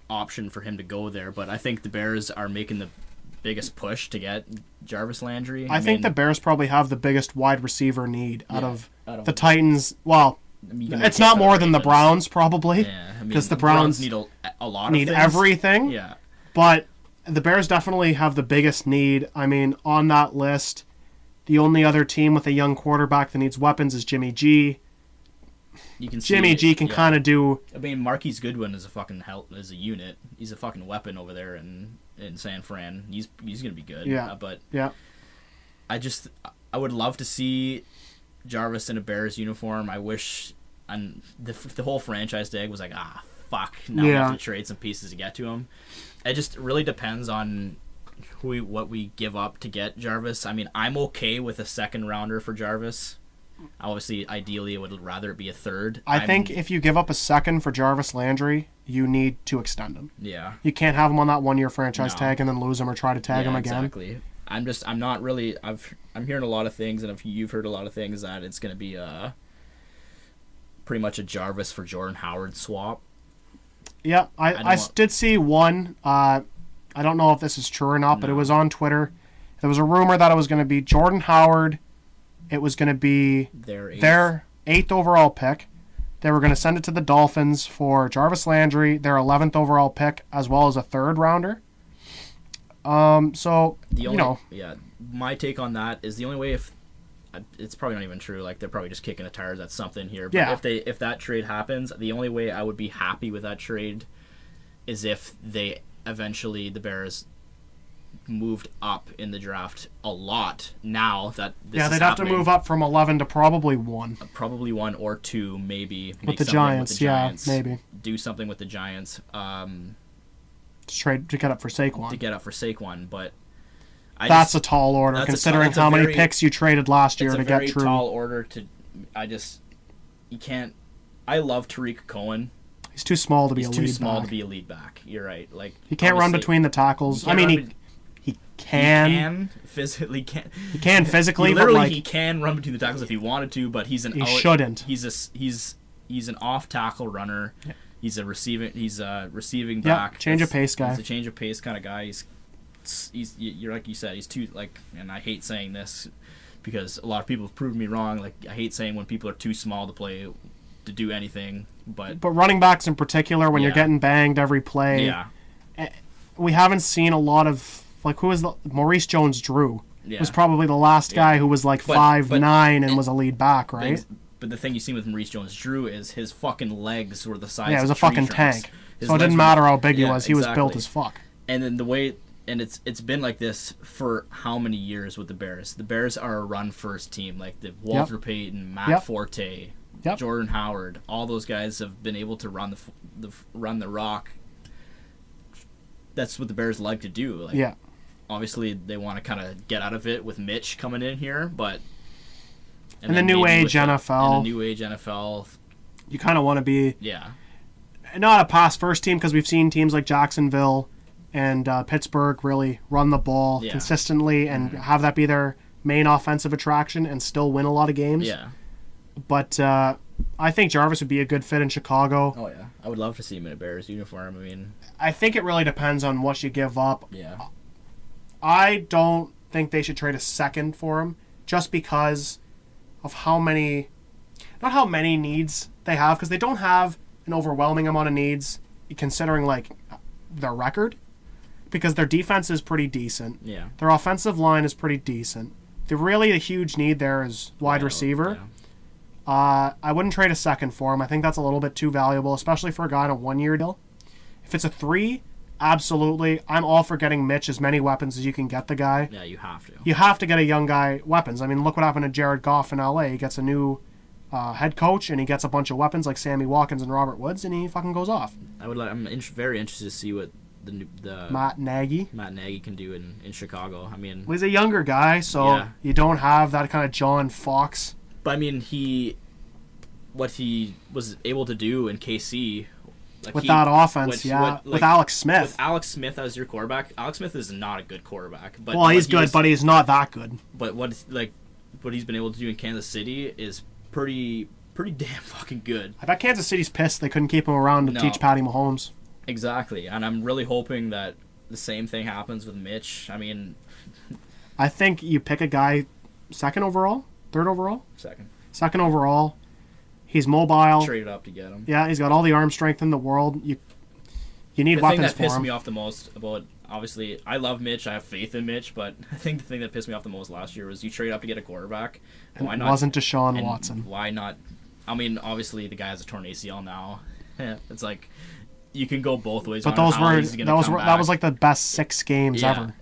A: option for him to go there, but I think the Bears are making the biggest push to get Jarvis Landry.
B: I think the Bears probably have the biggest wide receiver need out of the Titans. Well, it's not more than the Browns probably, because the Browns
A: need a lot of
B: need
A: things.
B: everything.
A: Yeah,
B: but the Bears definitely have the biggest need. I mean, on that list, the only other team with a young quarterback that needs weapons is Jimmy G. Jimmy G can kind of do.
A: I mean, Marquise Goodwin is a fucking as a unit. He's a fucking weapon over there in San Fran. He's gonna be good.
B: Yeah,
A: but
B: yeah.
A: I would love to see Jarvis in a Bears uniform. I wish, and the whole franchise tag was like, fuck. Now we have to trade some pieces to get to him. It just really depends on what we give up to get Jarvis. I mean, I'm okay with a second rounder for Jarvis. Obviously, ideally, I would rather it be a third.
B: I think if you give up a second for Jarvis Landry, you need to extend him.
A: Yeah.
B: You can't have him on that 1-year franchise tag and then lose him or try to tag him again.
A: Exactly. I'm not really. I'm hearing a lot of things, and if you've heard a lot of things, that it's going to be pretty much a Jarvis for Jordan Howard swap.
B: Yeah, I did see one. I don't know if this is true or not, but it was on Twitter. There was a rumor that it was going to be Jordan Howard. It was going to be their 8th overall pick. They were going to send it to the Dolphins for Jarvis Landry, their 11th overall pick, as well as a 3rd rounder.
A: My take on that is the only way, if it's probably not even true, like they're probably just kicking the tires at something here. But if that trade happens, the only way I would be happy with that trade is if they eventually, the Bears, moved up in the draft a lot now that this is
B: they'd have to move up from 11 to probably 1.
A: Probably 1 or 2, maybe.
B: With the Giants, maybe.
A: Do something with the Giants.
B: To get up for
A: Saquon. But
B: that's a tall order, considering how many picks you traded last year to get True.
A: It's a very tall order to... You can't... I love Tariq Cohen.
B: He's too small to be a lead back.
A: He's too small to be a lead back. You're right. Like,
B: he can't run between the tackles. I mean, he can physically,
A: he can run between the tackles if he wanted to, but he
B: shouldn't.
A: He's an off tackle runner. Yeah. He's a receiving back.
B: Change of pace guy.
A: He's a change of pace kind of guy. you're like you said, he's too like, and I hate saying this because a lot of people have proven me wrong. Like I hate saying when people are too small to do anything, but
B: running backs in particular, when you're getting banged every play, we haven't seen a lot of like who was Maurice Jones-Drew was probably the last guy who was like 5'9" and was a lead back, right?
A: But the thing you see with Maurice Jones-Drew is his fucking legs were the size.
B: Yeah, it was
A: of
B: a fucking
A: trunks.
B: tank. So it didn't matter how big he was. He was built as fuck.
A: And then the way, and it's been like this for how many years with the Bears? The Bears are a run-first team. Like the Walter Payton, Matt Forte, Jordan Howard, all those guys have been able to run the rock. That's what the Bears like to do. Like, obviously, they want to kind of get out of it with Mitch coming in here, but
B: in the new age NFL,
A: in the new age NFL,
B: you kind of want to be not a pass first team because we've seen teams like Jacksonville and Pittsburgh really run the ball consistently and have that be their main offensive attraction and still win a lot of games.
A: Yeah.
B: But I think Jarvis would be a good fit in Chicago.
A: Oh, yeah. I would love to see him in a Bears uniform. I mean,
B: I think it really depends on what you give up.
A: Yeah.
B: I don't think they should trade a second for him just because of how many, not how many needs they have, because they don't have an overwhelming amount of needs considering like their record, because their defense is pretty decent.
A: Yeah.
B: Their offensive line is pretty decent. The huge need there is wide receiver.
A: Yeah.
B: I wouldn't trade a second for him. I think that's a little bit too valuable, especially for a guy on a 1-year deal. If it's a 3, absolutely. I'm all for getting Mitch as many weapons as you can get the guy.
A: Yeah, you have to.
B: You have to get a young guy weapons. I mean, look what happened to Jared Goff in LA. He gets a new head coach, and he gets a bunch of weapons like Sammy Watkins and Robert Woods, and he fucking goes off.
A: I'm very interested to see what the
B: Matt Nagy
A: can do in Chicago. I mean,
B: well, he's a younger guy, so you don't have that kind of John Fox.
A: But I mean, what he was able to do in KC, like
B: with that offense, with Alex Smith.
A: With Alex Smith as your quarterback, Alex Smith is not a good quarterback. But
B: he's good, but he's not that good.
A: But what he's been able to do in Kansas City is pretty damn fucking good.
B: I bet Kansas City's pissed they couldn't keep him around to teach Patty Mahomes.
A: Exactly, and I'm really hoping that the same thing happens with Mitch. I mean,
B: I think you pick a guy third overall? Second overall. He's mobile.
A: Trade up to get him.
B: Yeah, he's got all the arm strength in the world. You need weapons for him.
A: The thing that pissed me off the most about, obviously, I love Mitch. I have faith in Mitch, but I think the thing that pissed me off the most last year was you trade up to get a quarterback.
B: And why not? It wasn't Deshaun Watson.
A: Why not? I mean, obviously, the guy has a torn ACL now. It's like you can go both ways.
B: But that was like the best 6 games ever.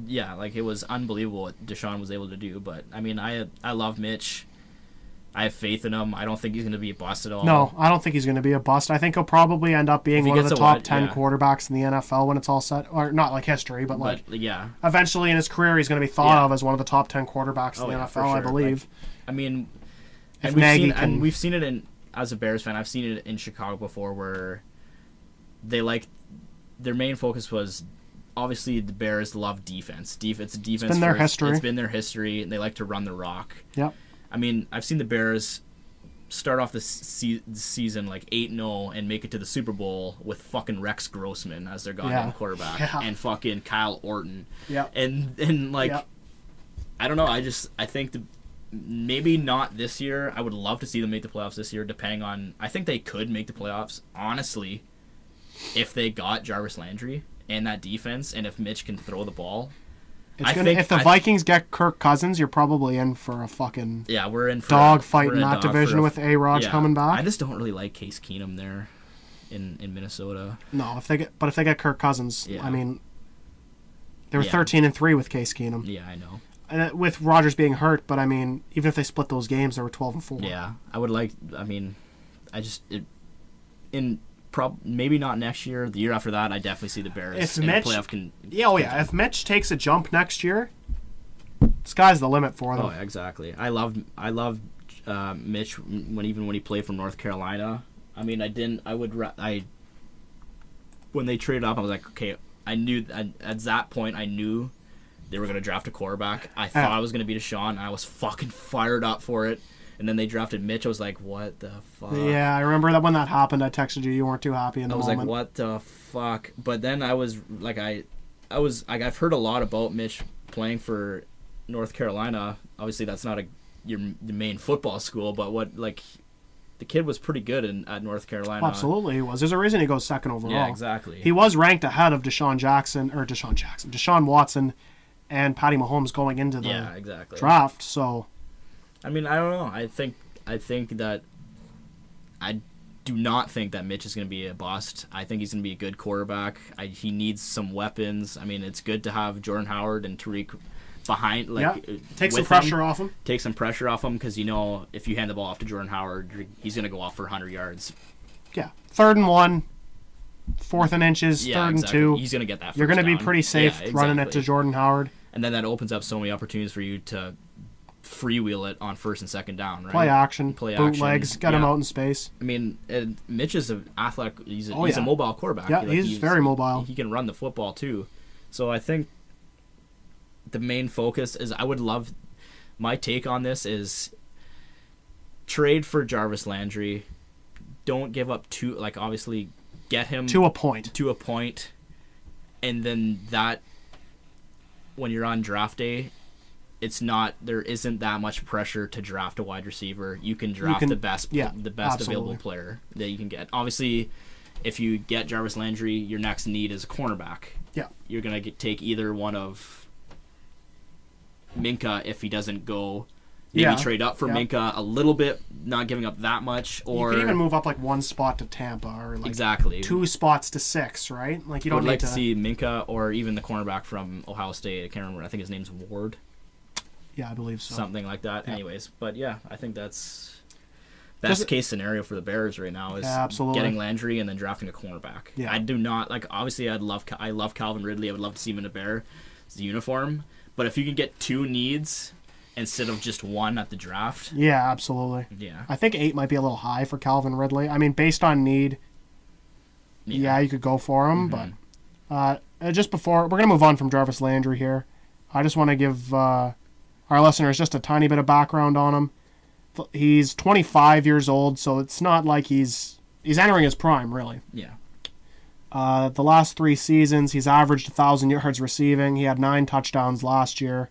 A: Yeah, like it was unbelievable what Deshaun was able to do. But I mean, I love Mitch. I have faith in him. I don't think he's going to be a bust at all.
B: No, I don't think he's going to be a bust. I think he'll probably end up being one of the top 10 quarterbacks in the NFL when it's all set. Or not like history, but eventually in his career he's going to be thought of as one of the top 10 quarterbacks in the NFL, sure. I believe.
A: Like, I mean, we've seen it as a Bears fan, I've seen it in Chicago before where their main focus was, obviously the Bears love defense. It's been
B: their history.
A: It's been their history. They like to run the rock.
B: Yep.
A: I mean, I've seen the Bears start off the season like 8-0 and make it to the Super Bowl with fucking Rex Grossman as their goddamn quarterback and fucking Kyle Orton.
B: Yeah.
A: And like, I don't know. I think maybe not this year. I would love to see them make the playoffs this year, depending on. I think they could make the playoffs, honestly, if they got Jarvis Landry and that defense, and if Mitch can throw the ball.
B: If the Vikings get Kirk Cousins, you're probably in for a fucking
A: we're in for
B: dogfight in that division with A-Rod coming back.
A: I just don't really like Case Keenum there in Minnesota.
B: No, if they get Kirk Cousins, I mean, they were 13-3 with Case Keenum.
A: Yeah, I know.
B: And with Rodgers being hurt, but I mean, even if they split those games, they were 12-4.
A: Yeah, I would like. I mean, maybe not next year. The year after that, I definitely see the Bears in the playoff.
B: If Mitch takes a jump next year, sky's the limit for them.
A: Oh, exactly. I love Mitch when he played from North Carolina. I mean, when they traded up, I was like, okay. I knew at that point I knew they were going to draft a quarterback. I thought it was going to be Deshaun. And I was fucking fired up for it. And then they drafted Mitch. I was like, what the fuck?
B: Yeah, I remember that when that happened, I texted you. You weren't too happy in the moment.
A: I was like, what the fuck? But then I was like, I've heard a lot about Mitch playing for North Carolina. Obviously, that's not the main football school, but the kid was pretty good at North Carolina.
B: Absolutely, he was. There's a reason he goes second overall.
A: Yeah, exactly.
B: He was ranked ahead of Deshaun Watson, and Patty Mahomes going into the draft. So,
A: I mean, I don't know. I think that I do not think that Mitch is going to be a bust. I think he's going to be a good quarterback. He needs some weapons. I mean, it's good to have Jordan Howard and Tariq behind,
B: take some pressure off him.
A: Take some pressure off him because if you hand the ball off to Jordan Howard, he's going to go off for 100 yards.
B: Yeah, 3rd and 1, 4th and inches, 3rd and 2.
A: He's going to get that.
B: You're going to be pretty safe running it to Jordan Howard,
A: and then that opens up so many opportunities for you to freewheel it on 1st and 2nd down. Right?
B: Play action, bootlegs, get him out in space.
A: I mean, Mitch is an athletic. He's a mobile quarterback.
B: Yeah, he's very mobile.
A: He can run the football too. So I think the main focus is my take on this is trade for Jarvis Landry. Don't give up obviously get him
B: to a point.
A: And then that when you're on draft day, there isn't that much pressure to draft a wide receiver. You can draft the best available player that you can get. Obviously, if you get Jarvis Landry, your next need is a cornerback.
B: Yeah.
A: You're going to take either one of Minka if he doesn't go. Maybe trade up for Minka a little bit, not giving up that much. Or
B: you can even move up 1 spot to Tampa or
A: 2
B: spots to 6, right? You don't
A: need to see Minka or even the cornerback from Ohio State. I can't remember. I think his name's Ward.
B: Yeah, I believe so.
A: Something like that. Yeah. Anyways, but I think that's best case scenario for the Bears right now is getting Landry and then drafting a cornerback.
B: Yeah.
A: I do not obviously I love Calvin Ridley. I would love to see him in a Bears uniform. But if you can get 2 needs instead of just 1 at the draft.
B: Yeah, absolutely.
A: Yeah.
B: I think 8 might be a little high for Calvin Ridley. I mean, based on need, you could go for him. Mm-hmm. But just before, we're going to move on from Jarvis Landry here. I just want to give our listeners just a tiny bit of background on him. He's 25 years old, so it's not like he's entering his prime, really.
A: Yeah.
B: The last 3 seasons, he's averaged 1,000 yards receiving. He had 9 touchdowns last year.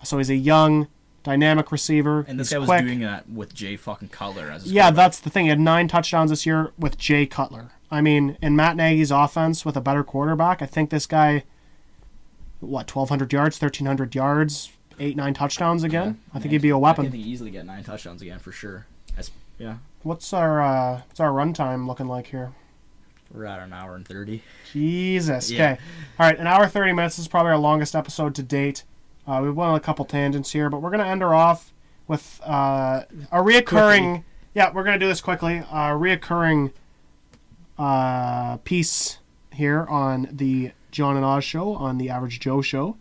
B: So he's a young, dynamic receiver.
A: And this guy was doing that with Jay fucking Cutler as his
B: quarterback. That's the thing. He had 9 touchdowns this year with Jay Cutler. I mean, in Matt Nagy's offense with a better quarterback, I think this guy, 1,200 yards, 1,300 yards, 8-9 touchdowns again? I think he'd be a weapon.
A: I think he'd easily get 9 touchdowns again for sure.
B: What's our run time looking like here?
A: We're at an hour and 30.
B: Jesus. Yeah. Okay. All right, an hour 30 minutes. This is probably our longest episode to date. We went on a couple tangents here, but we're going to end her off with a reoccurring... Quickly. Yeah, we're going to do this quickly. A reoccurring piece here on the Jon and Oz show, on the Average Joe show.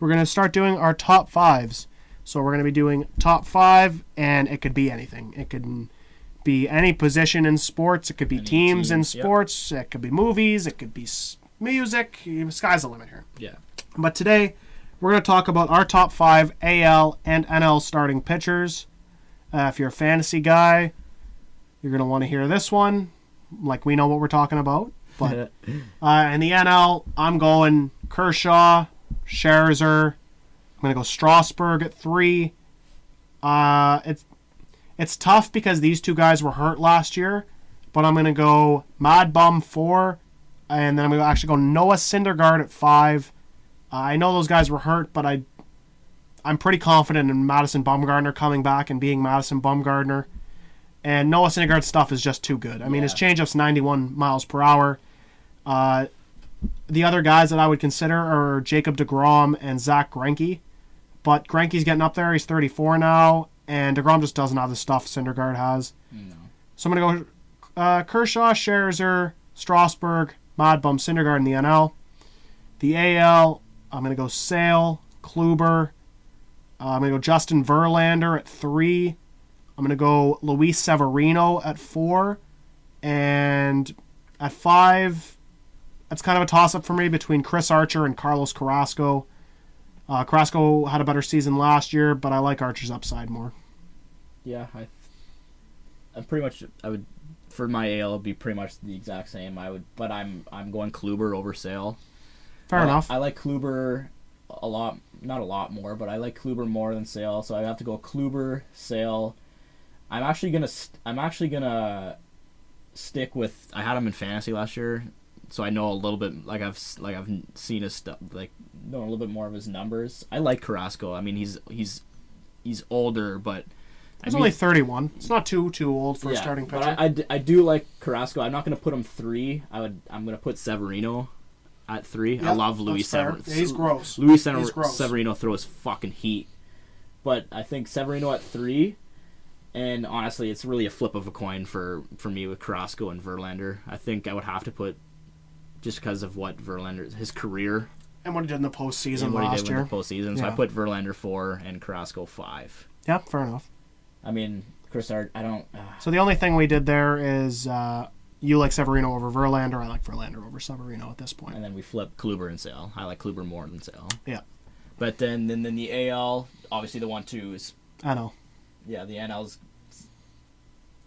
B: We're going to start doing our top 5s. So we're going to be doing top 5, and it could be anything. It could be any position in sports. It could be teams in sports. Yep. It could be movies. It could be music. Sky's the limit here.
A: Yeah.
B: But today, we're going to talk about our top 5 AL and NL starting pitchers. If you're a fantasy guy, you're going to want to hear this one. We know what we're talking about. But in the NL, I'm going Kershaw, Scherzer. I'm going to go Strasburg at 3. It's tough because these 2 guys were hurt last year, but I'm going to go Mad Bum 4, and then I'm going to actually go Noah Syndergaard at 5. I know those guys were hurt, but I'm pretty confident in Madison Bumgarner coming back and being Madison Bumgarner. And Noah Syndergaard's stuff is just too good. I mean, his changeup's 91 miles per hour. The other guys that I would consider are Jacob deGrom and Zach Greinke. But Greinke's getting up there. He's 34 now. And deGrom just doesn't have the stuff Syndergaard has. No. So I'm going to go Kershaw, Scherzer, Strasburg, Mad Bum, Syndergaard in the NL. The AL, I'm going to go Sale, Kluber. I'm going to go Justin Verlander at 3. I'm going to go Luis Severino at 4. And at 5, that's kind of a toss-up for me between Chris Archer and Carlos Carrasco. Carrasco had a better season last year, but I like Archer's upside more.
A: Yeah, I would for my AL it'd be pretty much the exact same. But I'm going Kluber over Sale.
B: Fair enough.
A: I like Kluber a lot, not a lot more, but I like Kluber more than Sale, so I have to go Kluber, Sale. I'm actually gonna stick with. I had him in fantasy last year, so I know a little bit. I've seen his stuff, know a little bit more of his numbers. I like Carrasco. I mean, he's older, but
B: he's only 31. It's not too old for a starting pitcher.
A: But I do like Carrasco. I'm not gonna put him 3. I'm gonna put Severino at 3. I love Luis Severino.
B: Yeah, he's gross.
A: Severino throws fucking heat. But I think Severino at 3, and honestly, it's really a flip of a coin for me with Carrasco and Verlander. I think I would have to put, just because of what Verlander, his career.
B: And what he did in the postseason
A: last
B: year.
A: So I put Verlander 4 and Carrasco 5.
B: Yep, fair enough.
A: I mean, Chris, I don't...
B: So the only thing we did there is... you like Severino over Verlander. I like Verlander over Severino at this point.
A: And then we flip Kluber and Sale. I like Kluber more than Sale.
B: Yeah.
A: But then the AL, obviously the 1-2 is...
B: I know.
A: Yeah, the NL's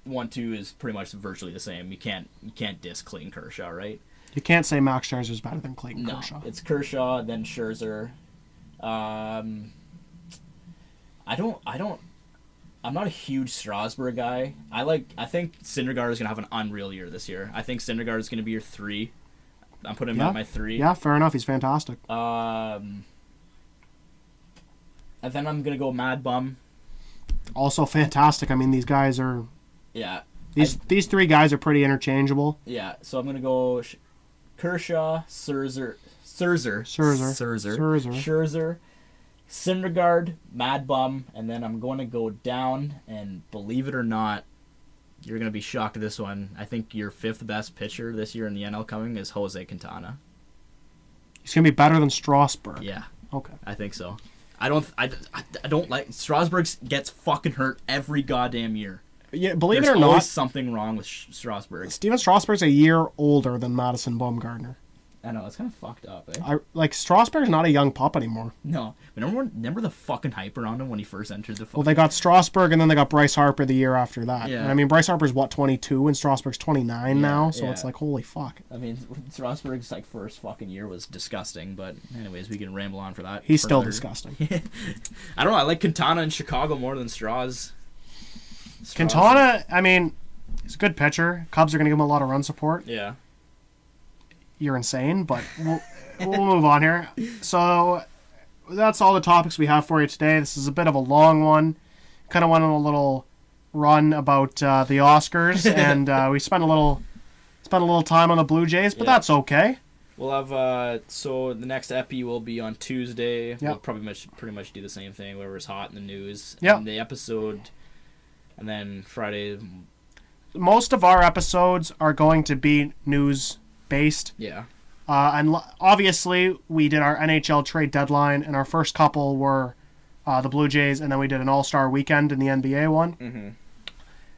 A: 1-2 is pretty much virtually the same. You can't diss Clayton Kershaw, right?
B: You can't say Max Scherzer is better than Clayton Kershaw.
A: It's Kershaw, then Scherzer. I'm not a huge Strasburg guy. I think Syndergaard is going to have an unreal year this year. I think Syndergaard is going to be your 3. I'm putting him at my 3.
B: Yeah, fair enough. He's fantastic.
A: And then I'm going to go Mad Bum.
B: Also fantastic. I mean, these guys are...
A: Yeah.
B: These 3 guys are pretty interchangeable.
A: Yeah, so I'm going to go Kershaw, Scherzer, Syndergaard, Mad Bum, and then I'm going to go down, and believe it or not, you're going to be shocked at this one. I think your 5th best pitcher this year in the NL coming is Jose Quintana.
B: He's going to be better than Strasburg.
A: Yeah.
B: Okay.
A: I think so. I don't like... Strasburg gets fucking hurt every goddamn year.
B: Yeah, believe
A: There's
B: it or
A: always
B: not,
A: something wrong with Strasburg.
B: Steven Strasburg's a year older than Madison Bumgarner.
A: I know, it's kind of fucked up, eh?
B: Strasburg's not a young pup anymore.
A: No. Remember the fucking hype around him when he first entered the...
B: Well, they got Strasburg, and then they got Bryce Harper the year after that.
A: Yeah.
B: And I mean, Bryce Harper's, 22, and Strasburg's 29 now, so it's like, holy fuck.
A: I mean, Strasburg's, first fucking year was disgusting, but anyways, we can ramble on for that.
B: He's still disgusting.
A: I don't know, I like Quintana in Chicago more than Strauss.
B: Quintana, I mean, he's a good pitcher. Cubs are going to give him a lot of run support.
A: Yeah.
B: You're insane, but we'll move on here. So that's all the topics we have for you today. This is a bit of a long one. Kind of went on a little run about the Oscars, and we spent a little time on the Blue Jays, but that's okay.
A: We'll have so the next epi will be on Tuesday.
B: Yep.
A: We'll probably pretty much do the same thing, whatever's hot in the news.
B: Yep.
A: And the episode, and then Friday.
B: Most of our episodes are going to be news-based.
A: Yeah.
B: And obviously, we did our NHL trade deadline, and our first couple were the Blue Jays, and then we did an All-Star Weekend in the NBA one.
A: Mm-hmm.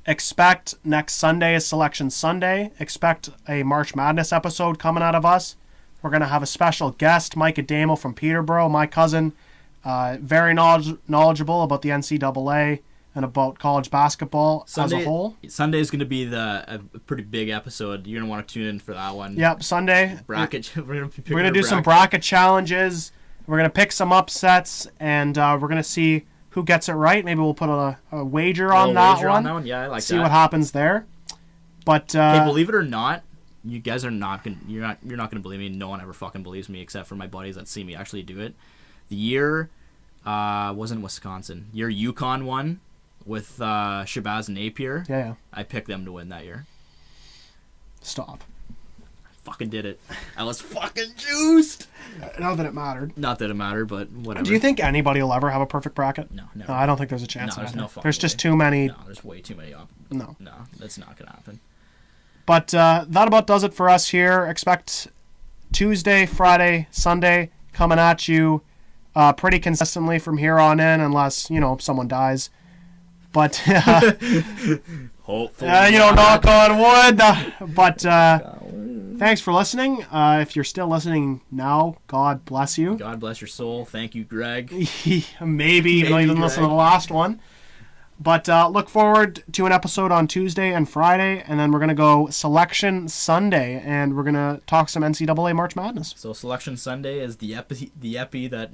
B: Expect next Sunday is Selection Sunday. Expect a March Madness episode coming out of us. We're going to have a special guest, Mike Adamo from Peterborough, my cousin, very knowledgeable about the NCAA and about college basketball as a whole.
A: Sunday is going to be a pretty big episode. You're going to want to tune in for that one.
B: Yep, Sunday.
A: Bracket. We're going
B: to do some bracket challenges. We're going to pick some upsets, and we're going to see who gets it right. Maybe we'll put a wager on that one.
A: Yeah, I like that.
B: See what happens there. But
A: hey, believe it or not, you guys are not going. You're not going to believe me. No one ever fucking believes me except for my buddies that see me actually do it. The year wasn't Wisconsin. Year UConn won with Shabazz Napier.
B: Yeah.
A: I picked them to win that year.
B: Stop.
A: Fucking did it. I was fucking juiced.
B: Not that it mattered.
A: Not that it mattered, but whatever.
B: Do you think anybody will ever have a perfect bracket?
A: No, never.
B: No, I don't think there's a chance.
A: No, there's no fucking
B: There's just
A: way.
B: too many.
A: No, there's way too many.
B: No,
A: that's not gonna happen.
B: But that about does it for us here. Expect Tuesday, Friday, Sunday coming at you pretty consistently from here on in, unless someone dies. But
A: hopefully,
B: knock on wood. But thanks for listening. If you're still listening now, God bless you.
A: God bless your soul. Thank you, Greg.
B: Maybe even though you didn't listen to the last one. But look forward to an episode on Tuesday and Friday, and then we're going to go Selection Sunday, and we're going to talk some NCAA March Madness.
A: So Selection Sunday is the epi that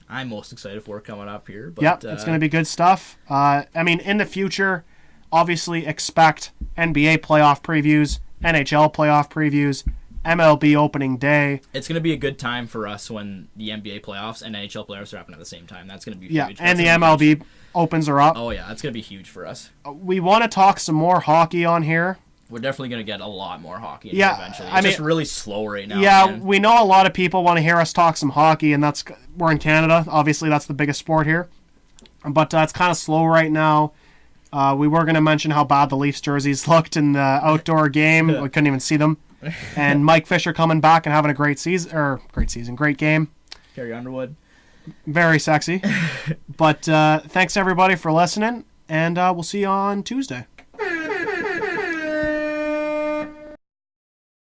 A: I'm most excited for coming up here. But,
B: yep, it's going to be good stuff. In the future, obviously expect NBA playoff previews, NHL playoff previews, MLB opening day.
A: It's going to be a good time for us when the NBA playoffs and NHL playoffs are happening at the same time. That's going to be huge.
B: Yeah, and the MLB opens are up.
A: Oh, yeah, that's going to be huge for us.
B: We want to talk some more hockey on here.
A: We're definitely going to get a lot more hockey in here eventually. It's just really slow right now.
B: Yeah,
A: man.
B: We know a lot of people want to hear us talk some hockey, and we're in Canada. Obviously, that's the biggest sport here. But it's kind of slow right now. We were going to mention how bad the Leafs jerseys looked in the outdoor game. We couldn't even see them. And Mike Fisher coming back and having a great game.
A: Carrie Underwood.
B: Very sexy. But thanks everybody for listening, and we'll see you on Tuesday.